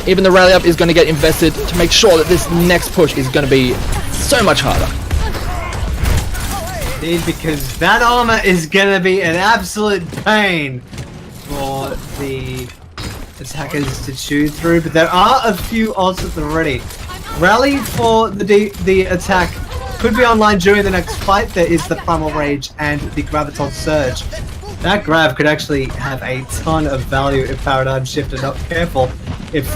Even the rally up is going to get invested to make sure that this next push is going to be so much harder. Indeed, because that armor is gonna be an absolute pain for the attackers to chew through, but there are a few ults already. Rally for the attack could be online during the next fight. There is the Primal Rage and the Graviton Surge. That grab could actually have a ton of value if Paradigm Shift are not careful. If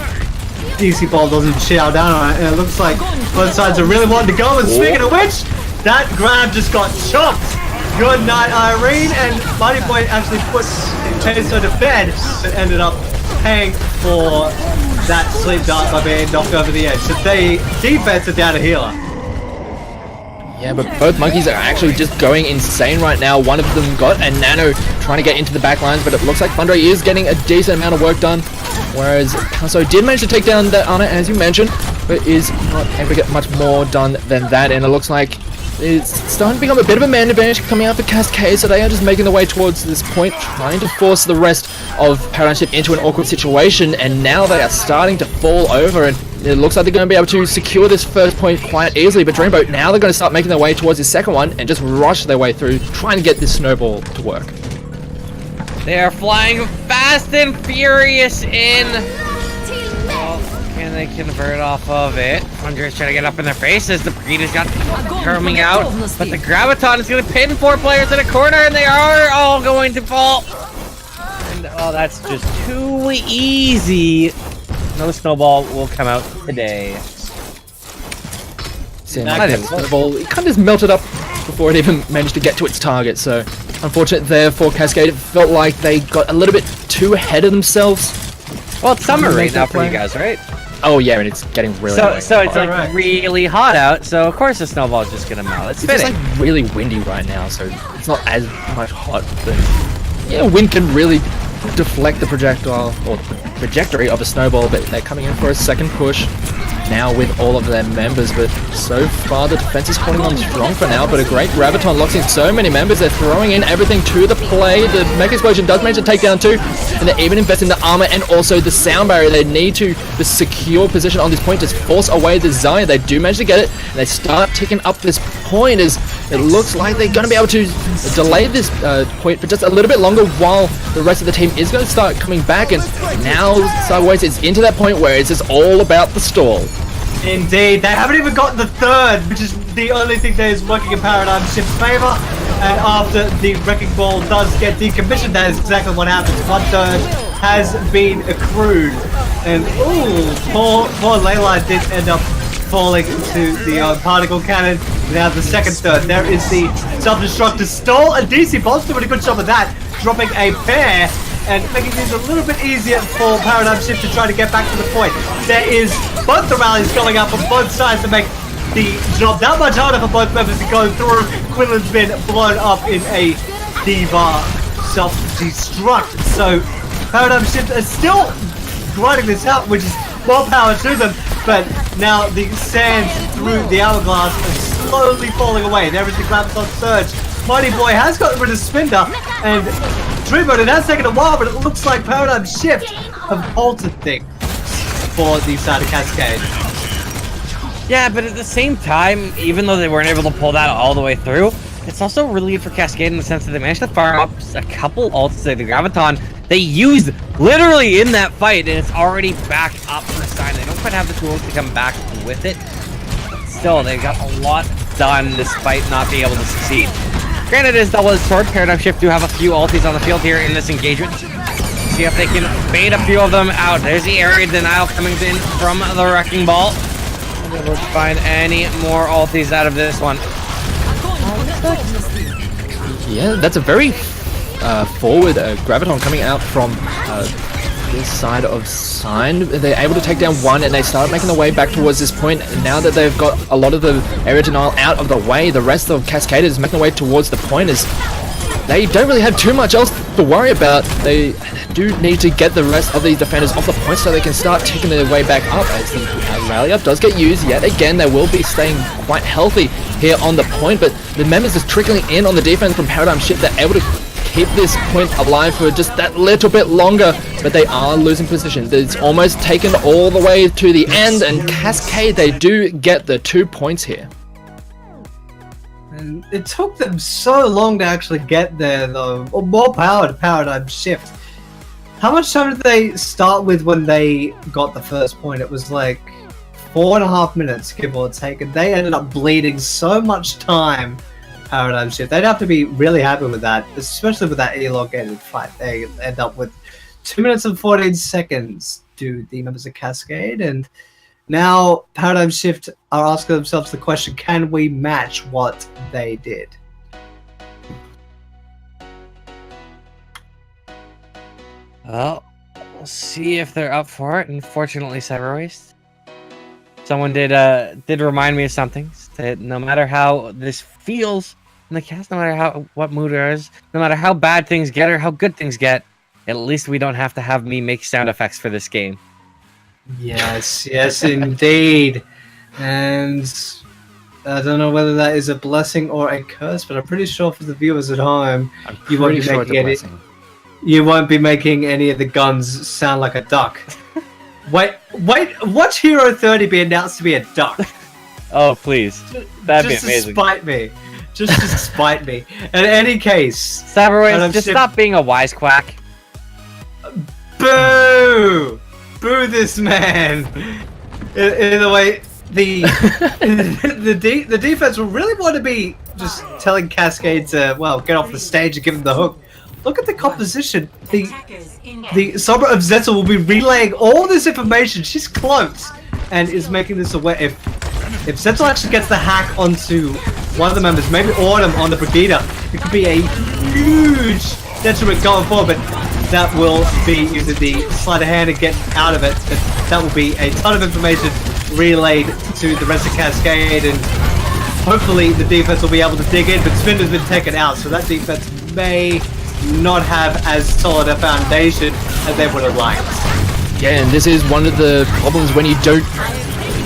DC Ball doesn't chow down on it, and it looks like both sides are really wanting to go. And speaking of which, that grab just got chopped. Good night, Irene, and Mighty Boy actually put Chaser to bed, but ended up paying for that sleep dart by being knocked over the edge. So they defense are down a healer. Yeah, but both monkeys are actually just going insane right now. One of them got a nano trying to get into the back lines, but it looks like Thundray is getting a decent amount of work done. Whereas Casso did manage to take down that Ana, as you mentioned, but is not able to get much more done than that. And it looks like it's starting to become a bit of a man advantage coming out for Cascade, so they are just making their way towards this point, trying to force the rest of Paradigm Shift into an awkward situation, and now they are starting to fall over, and it looks like they're going to be able to secure this first point quite easily. But Dreamboat, now they're going to start making their way towards the second one and just rush their way through, trying to get this snowball to work. They are flying fast and furious in. Oh, can they convert off of it? Andre's trying to get up in their faces. The Brigida's got coming out, but the Graviton is going to pin 4 players in a corner, and they are all going to fall. And oh, that's just too easy. No snowball will come out today. Seemed like that snowball, it kind of just melted up before it even managed to get to its target, so unfortunate there for Cascade. It felt like they got a little bit too ahead of themselves. Well, it's summer right now for you guys, right? Oh yeah, and it's getting really so it's like really hot out, so of course the snowball is just gonna melt. It's just like really windy right now, so it's not as much hot, but yeah, wind can really deflect the projectile or the trajectory of a snowball. But they're coming in for a second push now with all of their members, but so far the defense is holding on strong for now. But a great Graviton locks in so many members. They're throwing in everything to the play. The Mech Explosion does manage to take down 2, and they're even investing in the armor and also the sound barrier. They need to the secure position on this point to force away the Zarya. They do manage to get it, and they start ticking up this point as it looks like they're going to be able to delay this point for just a little bit longer while the rest of the team is going to start coming back. And now Cyberwaste is into that point where it's just all about the stall. Indeed, they haven't even gotten the third, which is the only thing that is working in Paradigm Shift's favor. And after the Wrecking Ball does get decommissioned, that is exactly what happens. 1/3 has been accrued. And ooh, poor Leyline did end up falling to the particle cannon. Now the second third, there is the self-destructor stall, and DC Ball's doing a good job of that, dropping a pair and making things a little bit easier for Paradigm Shift to try to get back to the point. There is both the rallies going up on both sides to make the job that much harder for both members to go through. Quinlan's been blown up in a D-Bar self-destruct, so Paradigm Shift is still grinding this out, which is more power to them, but now the sand through the hourglass is slowly falling away. There is the Graviton Surge. Mighty Boy has got rid of Spinda, and Dreamboat, it has taken a while, but it looks like Paradigm Shift have halted things for the side of Cascade. Yeah, but at the same time, even though they weren't able to pull that all the way through, it's also really for Cascade in the sense that they managed to fire up a couple ults to the Graviton they used literally in that fight, and it's already back up for the side. They don't quite have the tools to come back with it, but still, they got a lot done despite not being able to succeed. Granted, it is double-edged sword. Paradigm Shift do have a few ultis on the field here in this engagement. See if they can bait a few of them out. There's the area denial coming in from the Wrecking Ball. We'll be able to find any more ultis out of this one. Yeah, that's a very forward Graviton coming out from this side of Sign. They're able to take down 1, and they start making their way back towards this point. And now that they've got a lot of the area denial out of the way, the rest of Cascade is making their way towards the point as they don't really have too much else to worry about. They do need to get the rest of these defenders off the point so they can start taking their way back up. As the rally up does get used yet again, they will be staying quite healthy here on the point, but the members is trickling in on the defense from Paradigm Shift. They're able to keep this point alive for just that little bit longer, but they are losing position. It's almost taken all the way to the end, and Cascade, they do get the 2 points here. And it took them so long to actually get there, though. Or more power to Paradigm Shift. How much time did they start with when they got the first point? It was like 4.5 minutes, give or take, and they ended up bleeding so much time. Paradigm Shift. They'd have to be really happy with that, especially with that elongated fight. They end up with 2 minutes and 14 seconds to the members of Cascade, and now Paradigm Shift are asking themselves the question, can we match what they did? Well, we'll see if they're up for it. Unfortunately, Cyberwaste. Someone did remind me of something. That no matter how this feels in the cast, no matter what mood there is, no matter how bad things get or how good things get, at least we don't have to have me make sound effects for this game. Yes, yes, indeed. And I don't know whether that is a blessing or a curse, but I'm pretty sure for the viewers at home, you won't be making any. You won't be making any of the guns sound like a duck. Wait! Watch Hero 30 be announced to be a duck. Oh please, that'd be amazing. Just to spite me. Just to spite me. In any case, Cyberwaste, just stop being a wisecrack. Boo! Boo this man! In a way, the defense will really want to be just telling Cascade to, well, get off the stage and give him the hook. Look at the composition. The Sombra of Zetzel will be relaying all this information. She's close and is making this aware. If Zetzel actually gets the hack onto one of the members, maybe Autumn on the Brigida, it could be a huge detriment going forward, but that will be using the sleight of hand to get out of it. But that will be a ton of information relayed to the rest of Cascade, and hopefully the defense will be able to dig in, but Spinner's been taken out, so that defense may not have as solid a foundation as they would have liked. Yeah, and this is one of the problems when you don't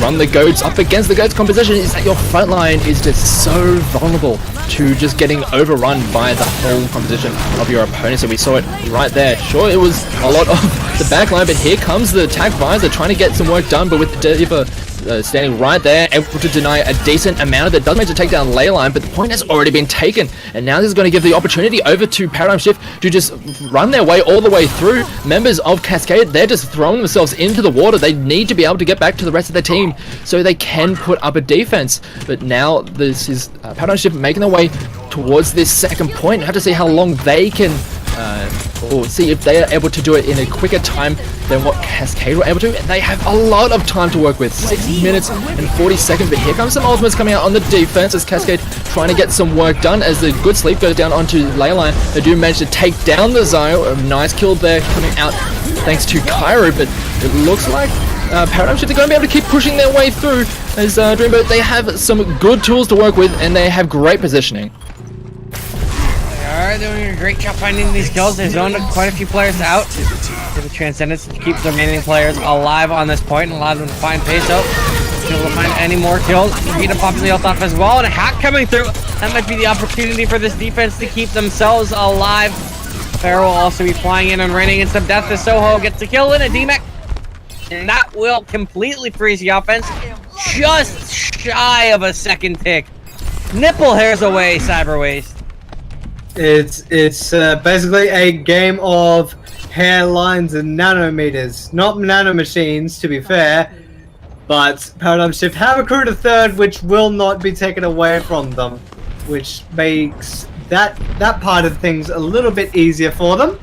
run the goats up against the goats composition, is that your front line is just so vulnerable to just getting overrun by the whole composition of your opponent. So we saw it right there. Sure, it was a lot of the back line, but here comes the attack visor trying to get some work done, but with the Diva standing right there, able to deny a decent amount of it. Does manage to take down Leyline, but the point has already been taken, and now this is going to give the opportunity over to Paradigm Shift to just run their way all the way through. Members of Cascade, they're just throwing themselves into the water. They need to be able to get back to the rest of their team so they can put up a defense. But now this is Paradigm Shift making their way towards this second point. Have to see how long they can or see if they are able to do it in a quicker time than what Cascade were able to. And they have a lot of time to work with, 6 minutes and 40 seconds. But here comes some ultimates coming out on the defense as Cascade trying to get some work done as the good sleep goes down onto Leyline. They do manage to take down the Zio. A nice kill there coming out thanks to Cairo, but it looks like Paradigm Shift are going to be able to keep pushing their way through as Dreamboat, they have some good tools to work with and they have great positioning. They're doing a great job finding these kills. They've zoned quite a few players out. Give the Transcendence to keep the remaining players alive on this point and allow them to find pace out. Be able to find any more kills. Beat up off the health off as well. And a hack coming through. That might be the opportunity for this defense to keep themselves alive. Fair will also be flying in and raining in some death as Soho gets the kill in a DMAC. And that will completely freeze the offense. Just shy of a second tick. Nipple hairs away, Cyberwaste. It's basically a game of hairlines and nanometers, not nanomachines, to be fair. But Paradigm Shift have accrued a third, which will not be taken away from them, which makes that part of things a little bit easier for them.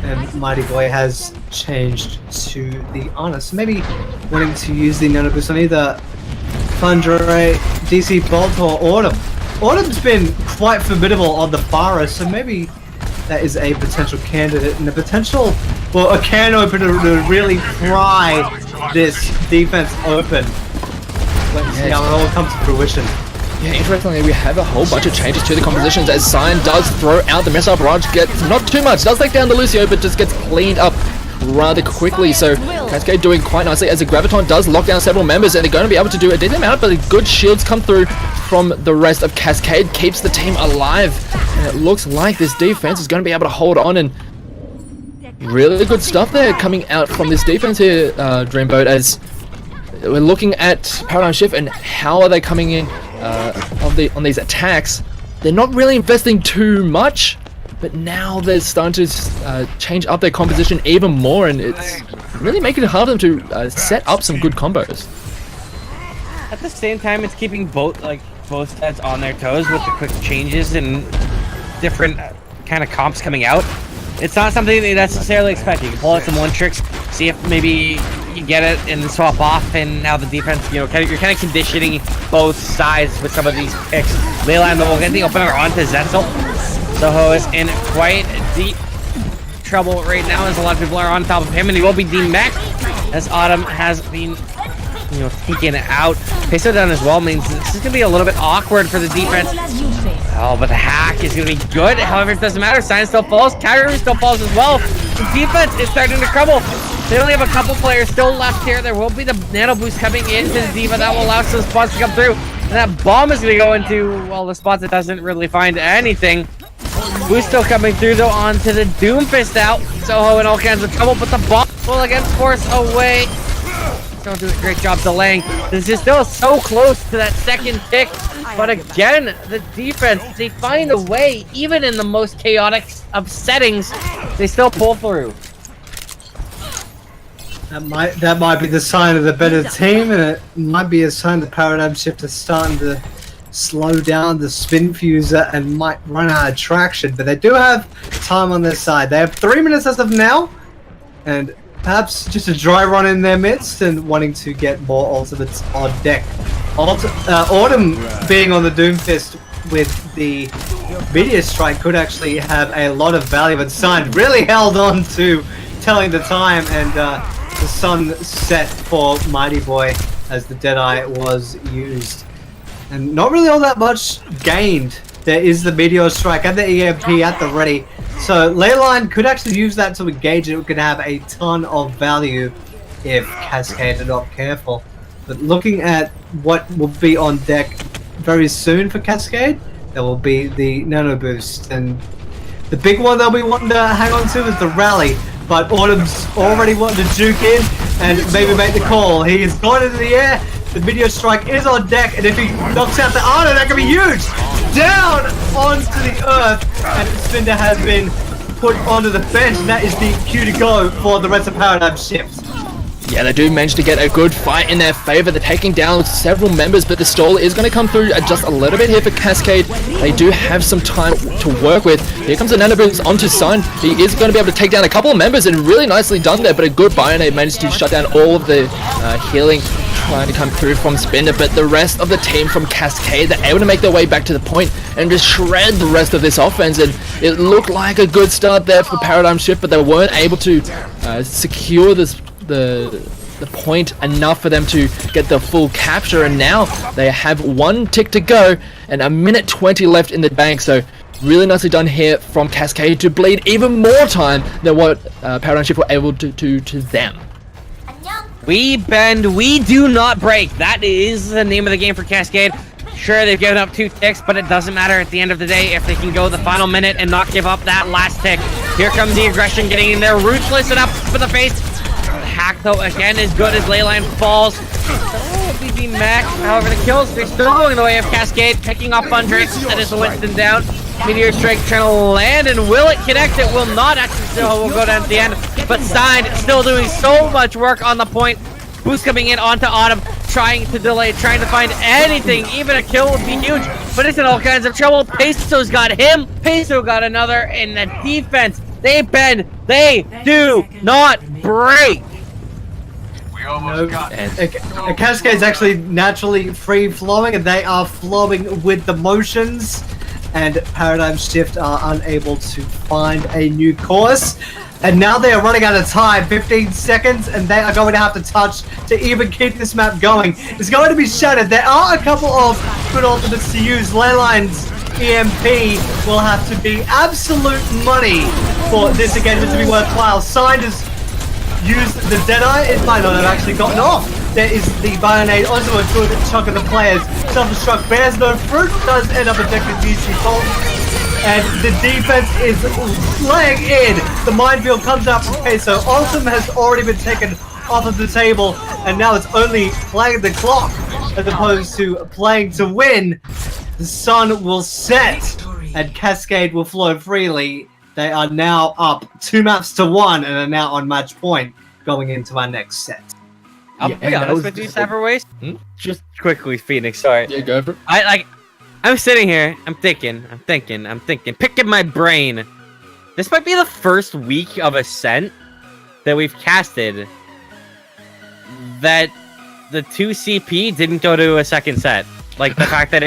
And Mighty Boy has changed to the Honest, maybe wanting to use the nano boost on either Thundray, DC Bolt, or Autumn. Autumn's been quite formidable on the Farah, so maybe that is a potential candidate and a potential, well, a can opener to really pry this defense open. Let's see how it all comes to fruition. Yeah, interestingly, we have a whole bunch of changes to the compositions as Cyan does throw out the missile barrage, gets not too much, does take down the Lucio, but just gets cleaned up rather quickly. So Cascade doing quite nicely as the Graviton does lock down several members, and they're going to be able to do a decent amount, but the good shields come through from the rest of Cascade, keeps the team alive, and it looks like this defense is going to be able to hold on. And really good stuff there coming out from this defense here, Dreamboat, as we're looking at Paradigm Shift and how are they coming in on these attacks, they're not really investing too much. But now they're starting to change up their composition even more, and it's really making it hard for them to set up some good combos. At the same time, it's keeping both sides on their toes with the quick changes and different kind of comps coming out. It's not something they necessarily expect. You can pull out some one tricks, see if maybe you get it and then swap off, and now the defense, you're kind of conditioning both sides with some of these picks. Leyline will get the opener onto Zetzel. Soho is in quite deep trouble right now as a lot of people are on top of him, and he will be demech as Autumn has been, taken out. Peso down as well means this is going to be a little bit awkward for the defense. Oh, but the hack is going to be good. However, it doesn't matter. Sign still falls. Kyrie still falls as well. The defense is starting to crumble. They only have a couple players still left here. There will be the nano boost coming into the Diva that will allow some spots to come through. And that bomb is going to go into, well, the spots that doesn't really find anything. Boost still coming through though onto the Doomfist out. Soho in all kinds of trouble, but the bomb will again force away. Don't do a great job delaying. This is still so close to that second pick, but again, the defense, they find a way, even in the most chaotic of settings, they still pull through. That might be the sign of the better team, and it might be a sign the paradigm shift is starting to slow down the spin fuser and might run out of traction, but they do have time on their side. They have 3 minutes as of now, and perhaps just a dry run in their midst and wanting to get more ultimates on deck. Autumn being on the Doomfist with the Meteor Strike could actually have a lot of value, but Sign really held on to telling the time, and the sun set for Mighty Boy as the Deadeye was used. And not really all that much gained. There is the Meteor Strike and the EMP at the ready. So Leyline could actually use that to engage it. It could have a ton of value if Cascade are not careful. But looking at what will be on deck very soon for Cascade, there will be the Nano Boost. And the big one they'll be wanting to hang on to is the Rally. But Autumn's already wanting to juke in and maybe make the call. He is gone into the air. The Meteor Strike is on deck, and if he knocks out the Arno, that could be huge! Down onto the earth, and Spinder has been put onto the bench, and that is the cue to go for the rest of Paradigm Shift. Yeah, they do manage to get a good fight in their favor. They're taking down several members, but the stall is going to come through just a little bit here for Cascade. They do have some time to work with. Here comes the Nano Boost onto Sign. He is going to be able to take down a couple of members, and really nicely done there, but a good Bionade managed to shut down all of the healing trying to come through from Spinder, but the rest of the team from Cascade, they're able to make their way back to the point and just shred the rest of this offense, and it looked like a good start there for Paradigm Shift, but they weren't able to secure the point enough for them to get the full capture, and now they have 1 tick to go and 1:20 left in the bank, so really nicely done here from Cascade to bleed even more time than what Paradigm Shift were able to do to them. We bend, we do not break. That is the name of the game for Cascade. Sure, they've given up 2 ticks, but it doesn't matter at the end of the day if they can go the final minute and not give up that last tick. Here comes the aggression getting in there, ruthless enough for the face. Hack, though, again, as good as Leyline falls. Oh, BB Mac. However, the kills, they're still going the way of Cascade, picking up on Drake. That is Winston down. Meteor Strike trying to land, and will it connect? It will not. Actually, still will go down at the end. But Sign still doing so much work on the point. Boost coming in onto Autumn, trying to delay, trying to find anything. Even a kill would be huge, but it's in all kinds of trouble. Peso's got him. Peso got another, and the defense, they bend. They do not break. Cascade's actually naturally free-flowing, and they are flowing with the motions, and Paradigm Shift are unable to find a new course. And now they are running out of time, 15 seconds, and they are going to have to touch to even keep this map going. It's going to be shattered. There are a couple of good ultimates to use. Leyline's EMP will have to be absolute money for this engagement to be worthwhile. Sign has used the Deadeye. It might not have actually gotten off. There is the Bionade onto a good chunk of the players. Self-destruct bears no fruit, does end up ejecting DC Bolt. And the defense is laying in. The minefield comes out from Peso. Awesome has already been taken off of the table, and now it's only playing the clock as opposed to playing to win, the sun will set and Cascade will flow freely. They are now up 2 maps to 1 and are now on match point going into our next set. I'll be honest with you, Cyberwaste. Just quickly, Phoenix. Sorry. Yeah, go for it. I'm sitting here. I'm thinking. Picking my brain. This might be the first week of Ascent that we've casted that the 2 CP didn't go to a second set. Like the fact that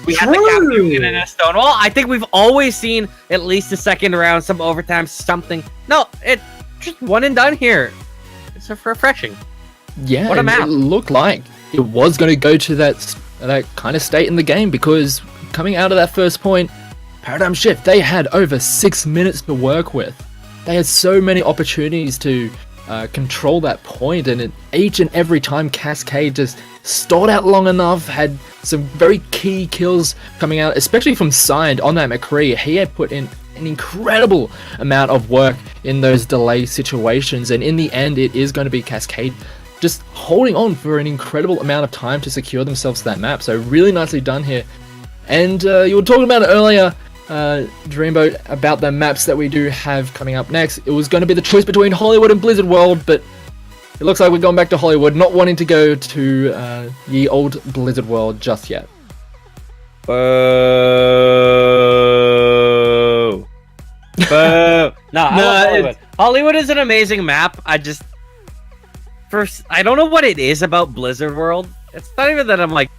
we had the captain in a Stonewall. I think we've always seen at least a second round, some overtime, something. No, it just one and done here. It's refreshing. Yeah, what a map. It looked like it was going to go to that kind of state in the game, because coming out of that first point, Paradigm Shift, they had over 6 minutes to work with. They had so many opportunities to control that point, and each and every time Cascade just stalled out long enough, had some very key kills coming out, especially from Signed on that McCree. He had put in an incredible amount of work in those delay situations, and in the end it is going to be Cascade just holding on for an incredible amount of time to secure themselves to that map. So really nicely done here. And you were talking about it earlier, Dreamboat, about the maps that we do have coming up next. It was going to be the choice between Hollywood and Blizzard World, but it looks like we're going back to Hollywood, not wanting to go to ye old Blizzard World just yet. Boo. Boo. No, I love Hollywood. Hollywood is an amazing map. I don't know what it is about Blizzard World. It's not even that I'm like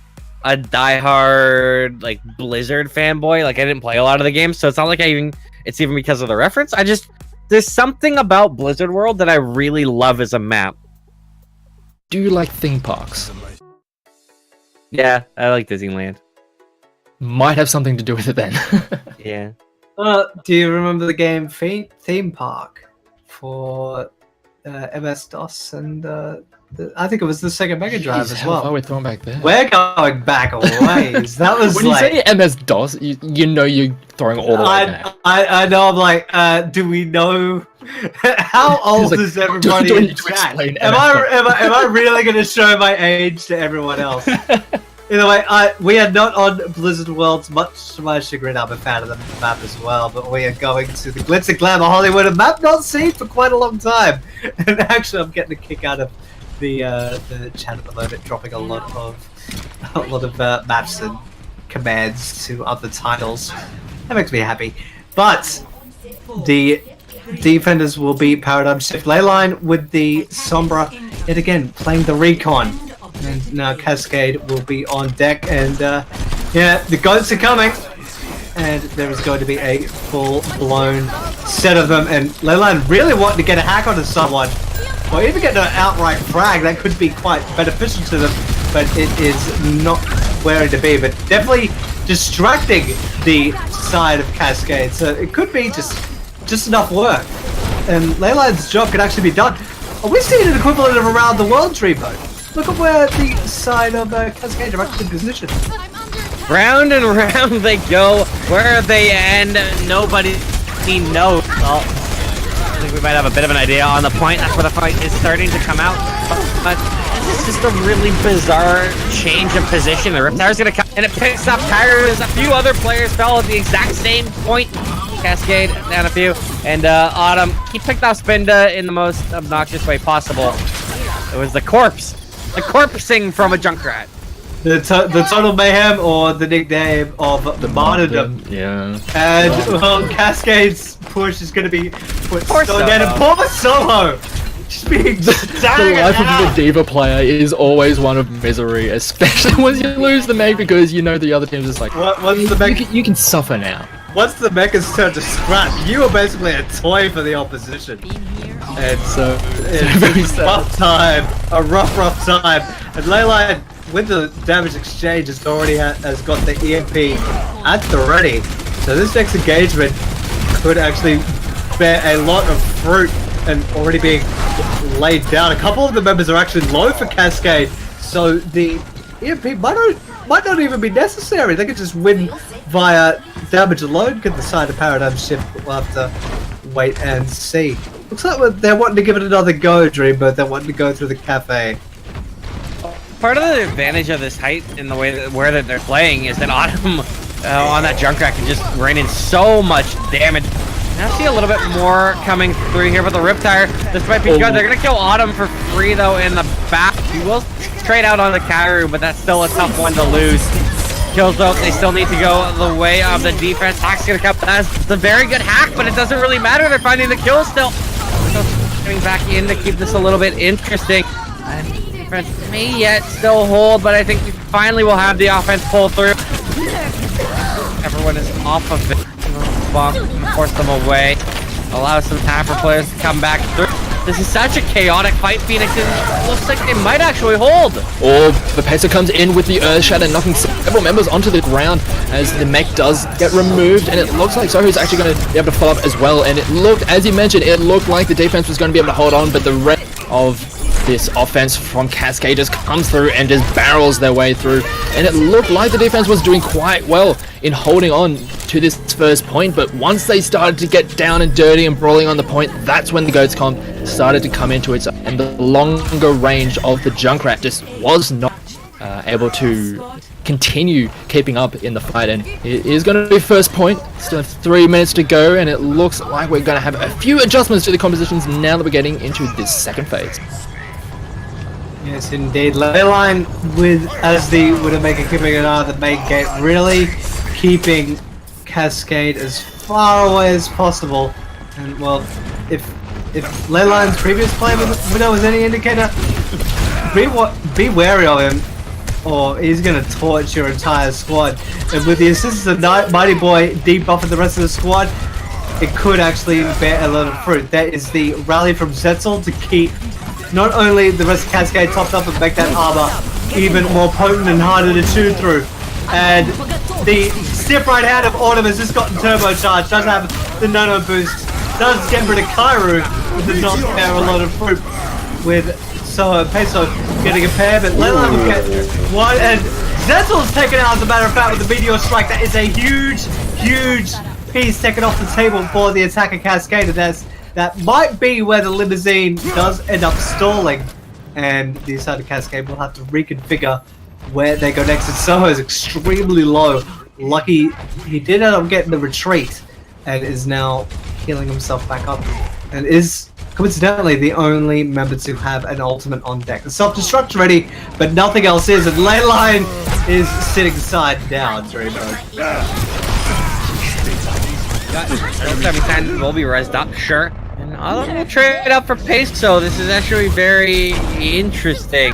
a diehard like Blizzard fanboy. Like I didn't play a lot of the games, so it's not like it's even because of the reference. There's something about Blizzard World that I really love as a map. Do you like theme parks? Yeah, I like Disneyland. Might have something to do with it then. Yeah. Do you remember the game Theme Park for MS-DOS and I think it was the Sega Mega Drive as well. Oh, we're throwing back there. We're going back a ways. That was when you say MS-DOS, you know you're throwing all the way back. I know. I'm like, do we know how old is everybody in chat? Am I really going to show my age to everyone else? Either way, we are not on Blizzard Worlds, much to my chagrin. I'm a fan of the map as well, but we are going to the Glitz and Glamour Hollywood, a map not seen for quite a long time. And actually, I'm getting a kick out of the chat at the moment, dropping a lot of maps and commands to other titles. That makes me happy. But the defenders will be Paradigm Shift Leyline with the Sombra, yet again playing the Recon. And now Cascade will be on deck, and yeah, the goats are coming, and there is going to be a full-blown set of them, and Leyline really wanting to get a hack onto someone, or even get an outright frag. That could be quite beneficial to them, but it is not where to be, but definitely distracting the side of Cascade, so it could be just enough work, and Leyline's job could actually be done. Are we seeing an equivalent of around the world Dreamboat? Look at where the side of Cascade are actually positioned. Round and round they go. Where they end, nobody knows. Well, I think we might have a bit of an idea on the point. That's where the fight is starting to come out. But this is just a really bizarre change of position. The Riptire's going to come, and it picks up tires. A few other players fell at the exact same point. Cascade down a few. And Autumn, he picked off Spinda in the most obnoxious way possible. It was the corpse. The corpsing from a Junkrat. The total mayhem, or the nickname of the martyrdom. Yeah. And well, Cascade's push is going to be put Poor so dead, and poor Solo just being The life out. of the Diva player is always one of misery, especially when you lose the Meg, because you know the other team's just like, Once the mech, you can suffer now. once the mecha's turned to scrap, you are basically a toy for the opposition. And so it's a rough time, a rough time. And Leyline, with the damage exchange, has got the EMP at the ready. So this next engagement could actually bear a lot of fruit and already being laid down. A couple of the members are actually low for Cascade, so the EMP might not even be necessary. They could just win via damage alone. Get the side of Paradigm Shift. We'll have to wait and see. Looks like they're wanting to give it another go, Dream, but they're wanting to go through the cafe. part of the advantage of this height in the way that where they're playing is that Autumn on that Junkrat can just rain in so much damage. Now see a little bit more coming through here with the Riptire. This might be good. They're gonna kill Autumn for free though in the back. He will trade out on the Karu, but that's still a tough one to lose. Kills though, they still need to go the way of the defense. Hack's gonna come. That's a very good hack, but it doesn't really matter. They're finding the kill still. So coming back in to keep this a little bit interesting. And defense may yet still hold, but I think we finally will have the offense pull through. Everyone is off of it. Force them away. Allow some time for players to come back through. This is such a chaotic fight, Phoenix. It looks like they might actually hold. The Peso comes in with the Earth Shatter, knocking several members onto the ground as the mech does get removed, and it looks like Soho's actually going to be able to follow up as well. And it looked, as you mentioned, it looked like the defense was going to be able to hold on, but the rest of this offense from Cascade just comes through and just barrels their way through. And it looked like the defense was doing quite well in holding on to this first point, but once they started to get down and dirty and brawling on the point, that's when the Goats comp started to come into it, and the longer range of the Junkrat just was not able to continue keeping up in the fight. And it is going to be first point. Still have 3 minutes to go, and it looks like we're going to have a few adjustments to the compositions now that we're getting into this second phase. Yes, indeed. Leyline with as the Widowmaker keeping an eye on the main gate, really keeping Cascade as far away as possible. And well, if Leyline's previous play with Widow is any indicator, be wary of him, or he's gonna torch your entire squad. And with the assistance of Mighty Boy debuffing the rest of the squad, it could actually bear a lot of fruit. That is the rally from Zetzel to keep not only the rest of Cascade topped up and make that armor even more potent and harder to chew through. And the stiff right hand of Autumn has just gotten turbocharged, doesn't have the nano boost, does get rid of Kairu, but does not bear a lot of fruit with Soho and Peso getting a pair, but Leyline will get one, and Zetzel's taken out as a matter of fact with the Meteor Strike. That is a huge piece taken off the table for the attack of Cascade, and that might be where the limousine does end up stalling, and the side of Cascade will have to reconfigure where they go next. And Soho is extremely low. Lucky he did end up getting the retreat and is now healing himself back up, and is coincidentally the only member to have an ultimate on deck. The self-destruct ready, but nothing else is, and Leyline is sitting side down. Every time will be rezzed up, sure. And I'll trade up for pace, so this is actually very interesting.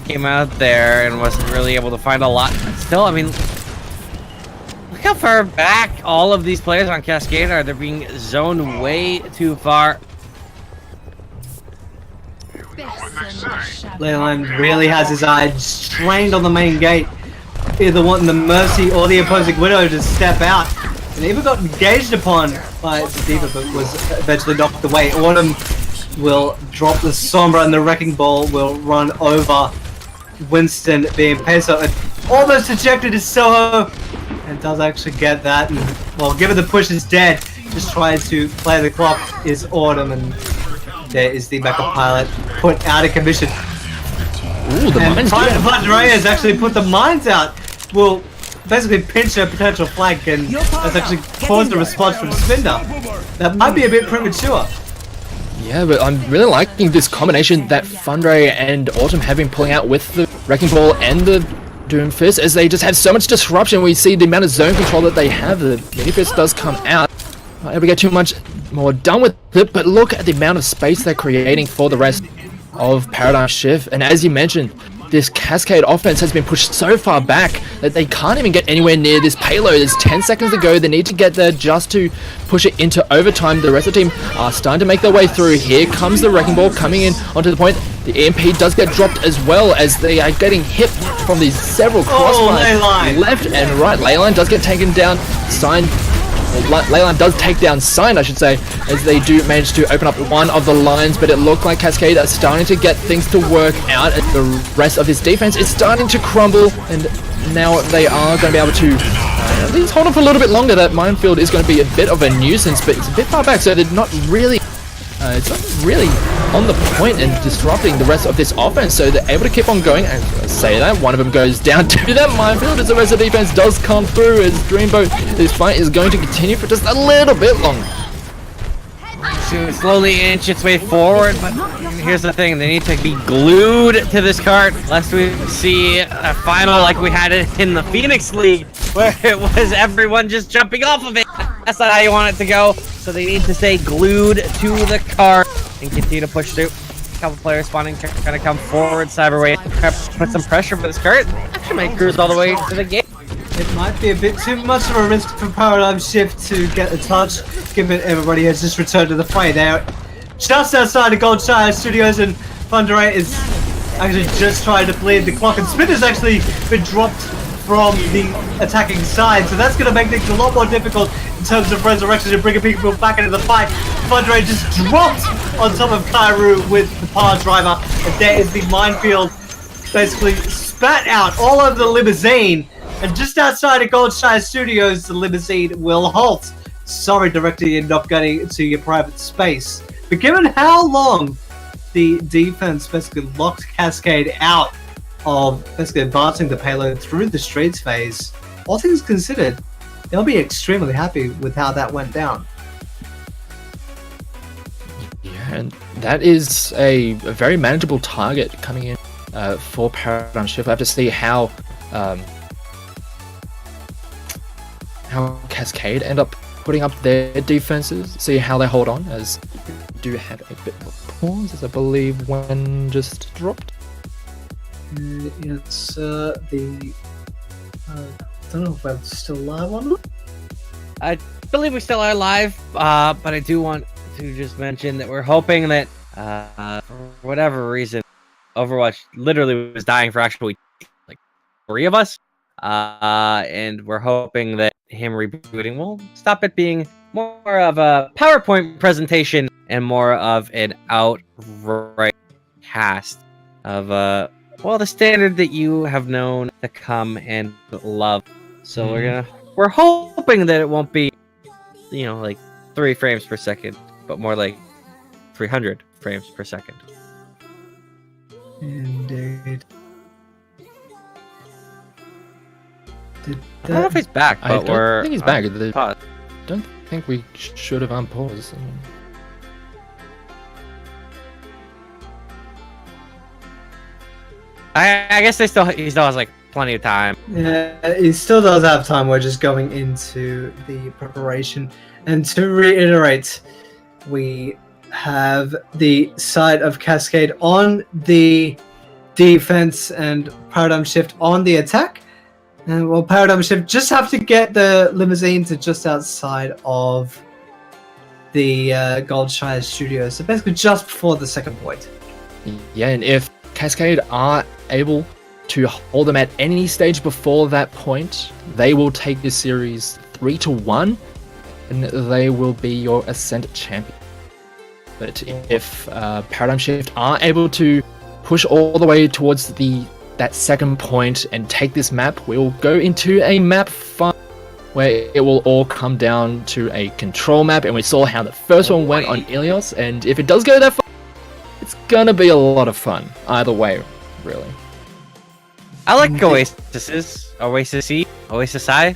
Came out there and wasn't really able to find a lot. Still, I mean, look how far back all of these players on Cascade are. They're being zoned way too far. Leyline really has his eyes trained on the main gate, either wanting the Mercy or the opposing Widow to step out. And even got engaged upon by the Diva, but was eventually knocked away. Autumn will drop the Sombra, and the Wrecking Ball will run over Winston being Peso, and almost ejected his Soho, and does actually get that. And well, given the push is dead, just trying to play the clock is Autumn, and there is the backup pilot put out of commission. Ooh, the mines. Padre has actually put the mines out. Will basically pinch a potential flank, and that's actually caused a response from Spinder. That might be a bit premature. Yeah, but I'm really liking this combination that Fundray and Autumn have been pulling out with the Wrecking Ball and the Doomfist, as they just have so much disruption. We see the amount of zone control that they have. The Minifist does come out. Not able to get too much more done with it, but look at the amount of space they're creating for the rest of Paradigm Shift. And as you mentioned, this Cascade offense has been pushed so far back that they can't even get anywhere near this payload. There's 10 seconds to go. They need to get there just to push it into overtime. The rest of the team are starting to make their way through. Here comes the Wrecking Ball coming in onto the point. The EMP does get dropped as well, as they are getting hit from these several crossfires left and right. Leyline does get taken down. Leyline does take down Sign, I should say, as they do manage to open up one of the lines, but it looked like Cascade are starting to get things to work out, and the rest of this defense is starting to crumble, and now they are going to be able to at least hold on for a little bit longer. That minefield is going to be a bit of a nuisance, but it's a bit far back, so they're not really, it's not really on the point and disrupting the rest of this offense, so they're able to keep on going. And I say that, one of them goes down to that minefield as the rest of the defense does come through, as Dreamboat, this fight is going to continue for just a little bit longer. To slowly inch its way forward, but here's the thing, they need to be glued to this cart lest we see a final like we had it in the Phoenix League, where it was everyone just jumping off of it. That's not how you want it to go, so they need to stay glued to the cart and continue to push through. A couple players spawning, trying to come forward. Cyberwaste put some pressure for this cart. Actually might cruise all the way to the gate. It might be a bit too much of a risk for Paradigm Shift to get the touch, given everybody has just returned to the fight. They're just outside the Goldshire Studios, and Thunder8 is actually just trying to bleed the clock, and Smith has actually been dropped from the attacking side, so that's going to make things a lot more difficult in terms of resurrection and bringing people back into the fight. Thunder8 just dropped on top of Kairu with the power driver, and there is the minefield basically spat out all over the limousine. And just outside of Goldshire Studios, the limousine will halt. Sorry, Director, you're not getting to your private space. But given how long the defense basically locked Cascade out of basically advancing the payload through the streets phase, all things considered, they'll be extremely happy with how that went down. Yeah, and that is a very manageable target coming in for Paradigm Shift. I have to see how Cascade end up putting up their defenses, see how they hold on, as we do have a bit of pause, as I believe one just dropped. It's the... I don't know if we're still live or not. I believe we still are live, but I do want to just mention that we're hoping that, for whatever reason, Overwatch literally was dying for actually like 3 of us, and we're hoping that him rebooting will stop it being more of a PowerPoint presentation and more of an outright cast of well, the standard that you have known to come and love. So we're hoping that it won't be, you know, like 3 frames per second, but more like 300 frames per second. Indeed. I don't know if he's back, but I think he's back. Pause. Don't think we should have unpaused. I guess he still has like plenty of time. Yeah, he still does have time. We're just going into the preparation. And to reiterate, we have the side of Cascade on the defense and Paradigm Shift on the attack. And well, Paradigm Shift just have to get the limousine to just outside of the Goldshire Studios. So basically just before the second point. Yeah, and if Cascade are able to hold them at any stage before that point, they will take this series 3-1, and they will be your Ascent champion. But if Paradigm Shift are able to push all the way towards that second point and take this map, we'll go into a map fight where it will all come down to a control map, and we saw how the first one went on Ilios, and if it does go that far, it's gonna be a lot of fun either way, really. I like Oasis, Oasis-I.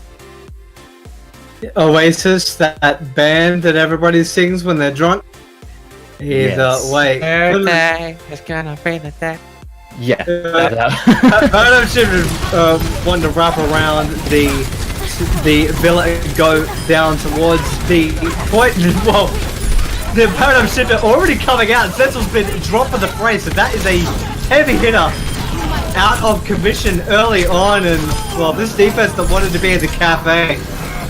Oasis, that band that everybody sings when they're drunk. Yes. Wait. Birthday is gonna be the day. Yeah. Paradigm Shift is wanting to wrap around the villa and go down towards the point. Well, the Paradigm Shift are already coming out. Sentinel's been dropped for the fray, so that is a heavy hitter out of commission early on. And well, this defense that wanted to be at the cafe.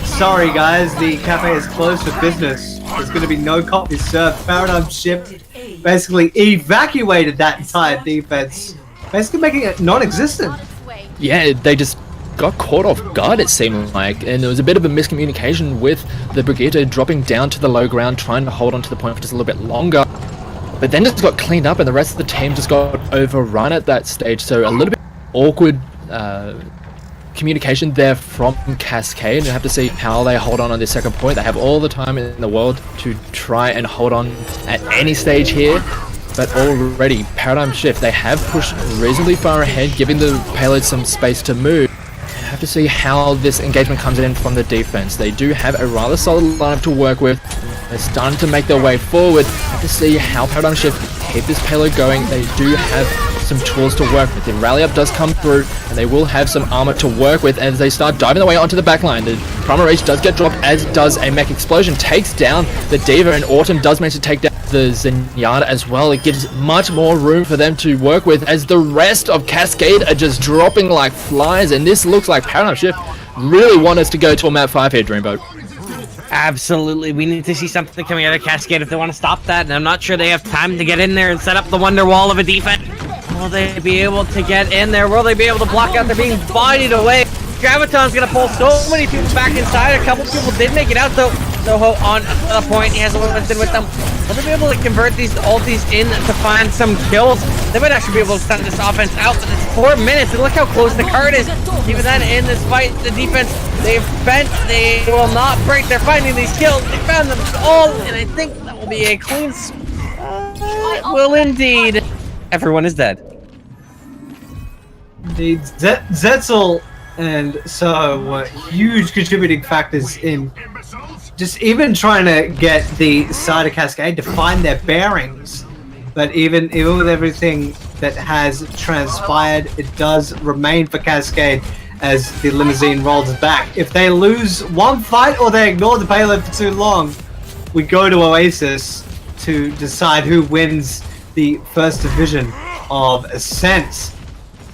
Sorry guys, the cafe is closed for business. There's going to be no coffee served. Paradigm Shift basically evacuated that entire defense, basically making it non-existent. Yeah, they just got caught off guard, it seemed like, and there was a bit of a miscommunication with the Brigitte dropping down to the low ground, trying to hold on to the point for just a little bit longer, but then just got cleaned up and the rest of the team just got overrun at that stage. So a little bit awkward communication there from Cascade, and have to see how they hold on this second point. They have all the time in the world to try and hold on at any stage here, But already, Paradigm Shift, they have pushed reasonably far ahead, giving the payload some space to move. Have to see how this engagement comes in from the defense. They do have a rather solid lineup to work with. They're starting to make their way forward. Have to see how Paradigm Shift keep this payload going. They do have some tools to work with. The rally up does come through, and they will have some armor to work with as they start diving their way onto the backline. The Primal Rage does get dropped, as does a mech explosion. Takes down the Diva, and Autumn does manage to take down the Zenyatta as well. It gives much more room for them to work with as the rest of Cascade are just dropping like flies, and this looks like Paradigm Shift really want us to go to a map 5 here, Dreamboat. Absolutely, we need to see something coming out of Cascade if they want to stop that, and I'm not sure they have time to get in there and set up the wonder wall of a defense. Will they be able to get in there? Will they be able to block out? They're being bodied away. Graviton's gonna pull so many people back inside. A couple people did make it out though. Soho on the point. He has a Winston with them. Will they be able to convert these ultis in to find some kills? They might actually be able to stun this offense out, but it's 4 minutes, and look how close the card is. Even then, in this fight, the defense, they've bent. They will not break. They're finding these kills. They found them all, and I think that will be a clean will indeed. Everyone is dead. Indeed, Zetzel and Soho were huge contributing factors in just even trying to get the side of Cascade to find their bearings. But even with everything that has transpired, it does remain for Cascade as the limousine rolls back. If they lose one fight or they ignore the payload for too long, we go to Oasis to decide who wins the first division of Ascent.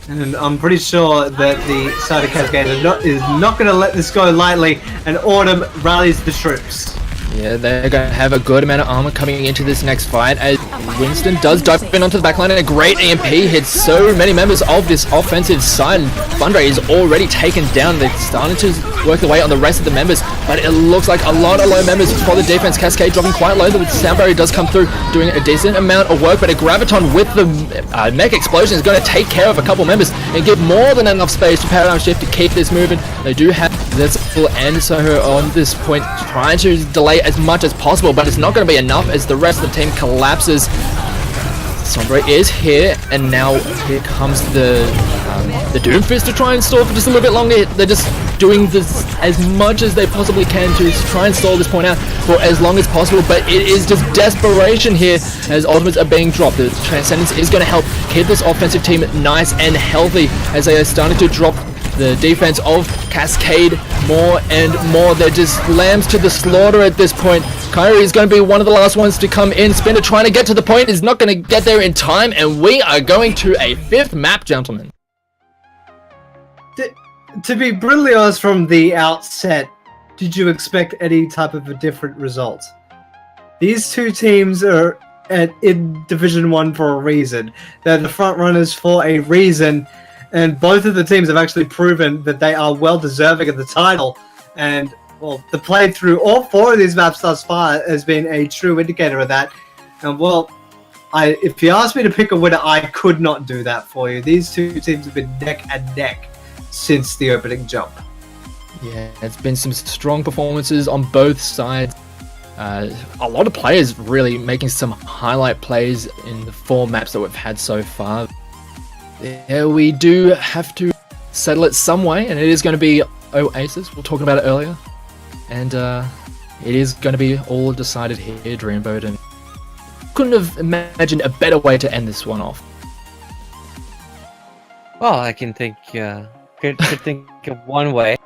And I'm pretty sure that the side of Cascade is not going to let this go lightly, and Autumn rallies the troops. Yeah, they're going to have a good amount of armor coming into this next fight as Winston does dive in onto the backline, and a great EMP hits so many members of this offensive side. Fundray is already taken down. They're starting to work their way on the rest of the members, but it looks like a lot of low members for the defense. Cascade dropping quite low. The sound barrier does come through, doing a decent amount of work, but a Graviton with the mech explosion is going to take care of a couple members and give more than enough space for Paradigm Shift to keep this moving. They do have Zetzel and Soho on this point, trying to delay as much as possible, but it's not going to be enough as the rest of the team collapses. Sombre is here, and now here comes the Doomfist to try and stall for just a little bit longer. They're just doing this as much as they possibly can to try and stall this point out for as long as possible, but it is just desperation here as ultimates are being dropped. The Transcendence is going to help keep this offensive team nice and healthy as they are starting to drop the defense of Cascade more and more. They're just lambs to the slaughter at this point. Kyrie is going to be one of the last ones to come in. Spinner trying to get to the point is not going to get there in time, and we are going to a 5th map, gentlemen. To be brutally honest, from the outset, did you expect any type of a different result? These two teams are in Division 1 for a reason. They're the front runners for a reason. And both of the teams have actually proven that they are well deserving of the title. And, well, the play through all 4 of these maps thus far has been a true indicator of that. And, well, if you asked me to pick a winner, I could not do that for you. These two teams have been neck and neck since the opening jump. Yeah, it's been some strong performances on both sides. A lot of players really making some highlight plays in the 4 maps that we've had so far. Yeah, we do have to settle it some way, and it is going to be Oasis. We'll talk about it earlier. And it is going to be all decided here, Dreamboat, and couldn't have imagined a better way to end this one off. Well, I can think, could think of one way,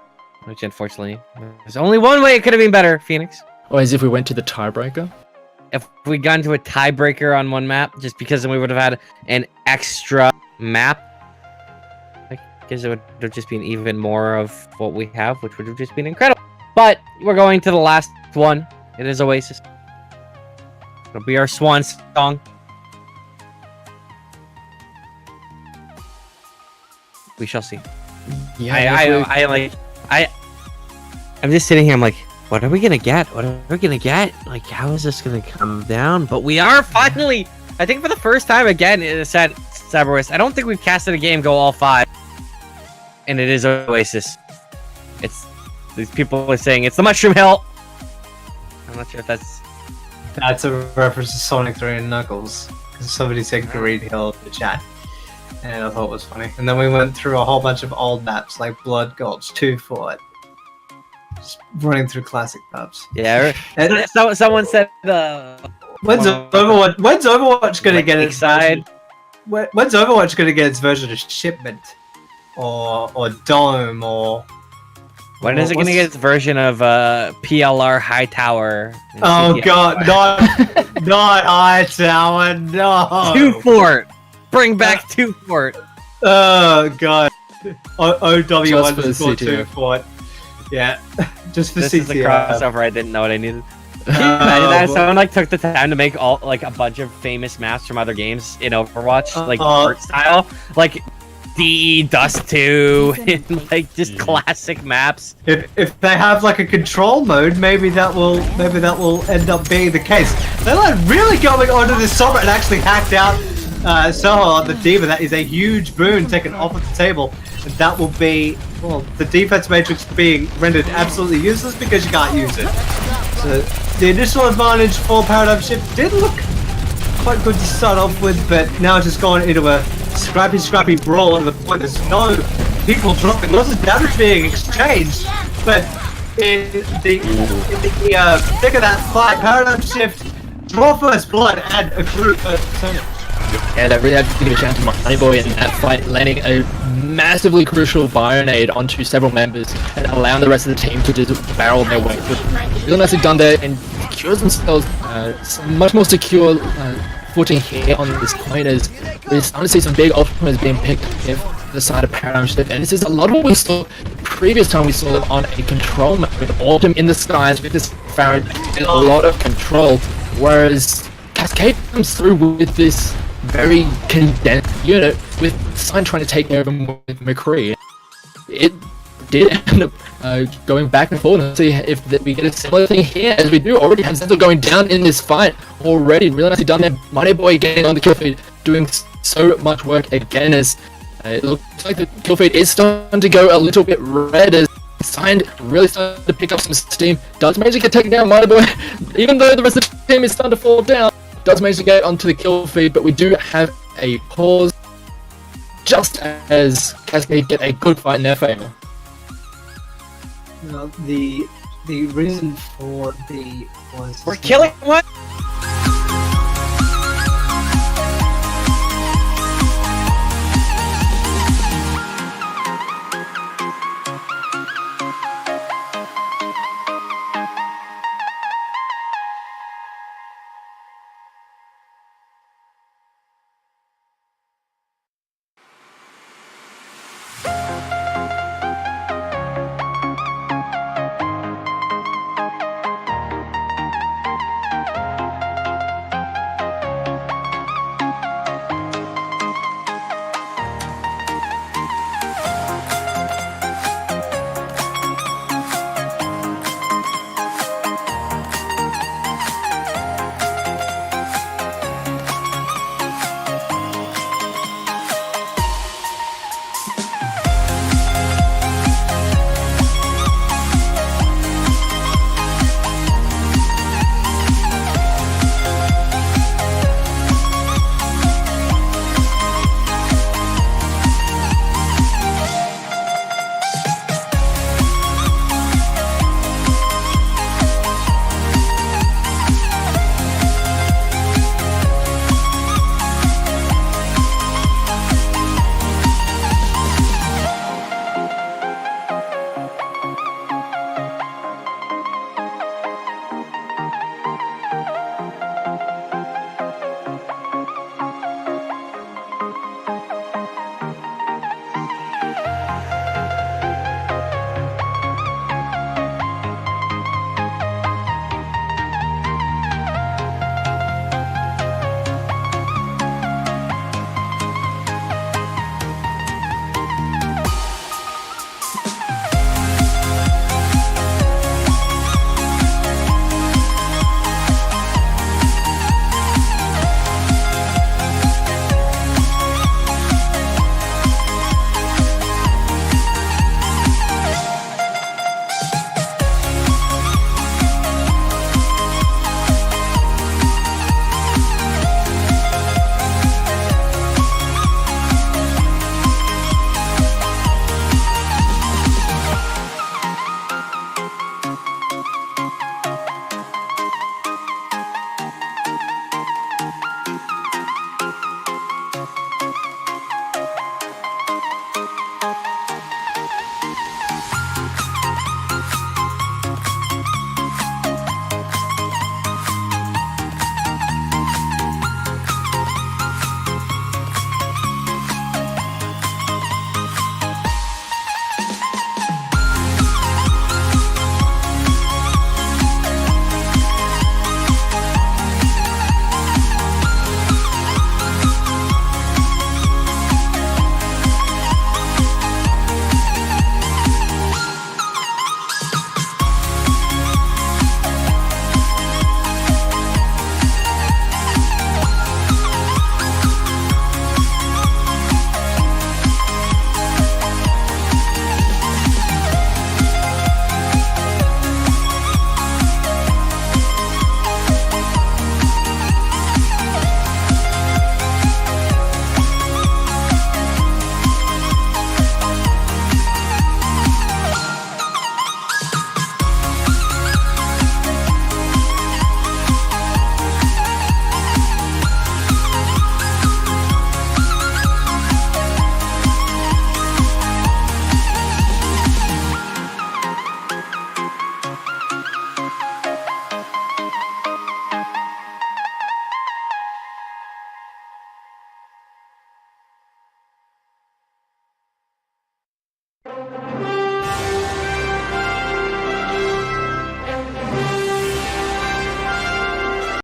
which unfortunately, there's only one way it could have been better, Phoenix. Or as if we went to the tiebreaker. If we got into a tiebreaker on one map, just because then we would have had an extra map, I guess it would have just been even more of what we have, which would have just been incredible. But we're going to the last one. It is Oasis. It'll be our swan song. We shall see. Yeah, I'm just sitting here. I'm like, what are we gonna get? What are we gonna get? Like, how is this gonna come down? But we are finally, I think, for the first time again in a set Cyberwaste. I don't think we've casted a game go all 5, and it is Oasis. It's these people are saying it's the Mushroom Hill. I'm not sure if that's a reference to Sonic 3 and Knuckles. because somebody said Green Hill in the chat, and I thought it was funny. And then we went through a whole bunch of old maps like Blood Gulch, 2 Fort, just running through classic maps. Yeah. And Someone said when's Overwatch gonna get its side? When's Overwatch gonna get its version of Shipment, or Dome, or When is it gonna get its version of PLR High Tower? Oh CTF? god, not High Tower, no. 2 Fort. Bring back 2 Fort. Oh god. OW Just for the underscore CTF. 2 Fort. Yeah, just for This is the CTF. crossover I didn't know what I needed. Can you imagine that? Someone like took the time to make all like a bunch of famous maps from other games in Overwatch, like art style, like DE Dust 2, and like just classic maps. If they have like a control mode, maybe that will end up being the case. They're like really going onto this summer and actually hacked out Soho on the Diva. That is a huge boon taken off of the table. And that will be, well, the defense matrix being rendered absolutely useless because you can't use it. So the initial advantage for Paradigm Shift did look quite good to start off with, but now it's just gone into a scrappy brawl to the point there's no people dropping, lots of damage being exchanged, but in the thick of that fight, Paradigm Shift draw first blood and accrue first percentage. Yeah, that really had to give a shout to Moneyboy in that fight, landing a massively crucial Bionade onto several members and allowing the rest of the team to just barrel their way through. Really nicely done there and secures themselves some much more secure footing here on this point as we're starting to see some big ultimates being picked up the side of Paradigm Shift, and this is a lot of what we saw the previous time we saw them on a control map with Autumn in the skies with this Farad and a lot of control, whereas Cascade comes through with this very condensed unit with Sign trying to take over with McCree. It did end up going back and forth and see if we get a similar thing here, as we do already have Zenzo going down in this fight already. Really nicely done there. Money Boy getting on the kill feed, doing so much work again as it looks like the kill feed is starting to go a little bit red as Signed really starting to pick up some steam. Does manage to get taken down, Money Boy, even though the rest of the team is starting to fall down. Does manage to get onto the kill feed, but we do have a pause just as Cascade get a good fight in their favor. Well, the reason for the was We're killing what?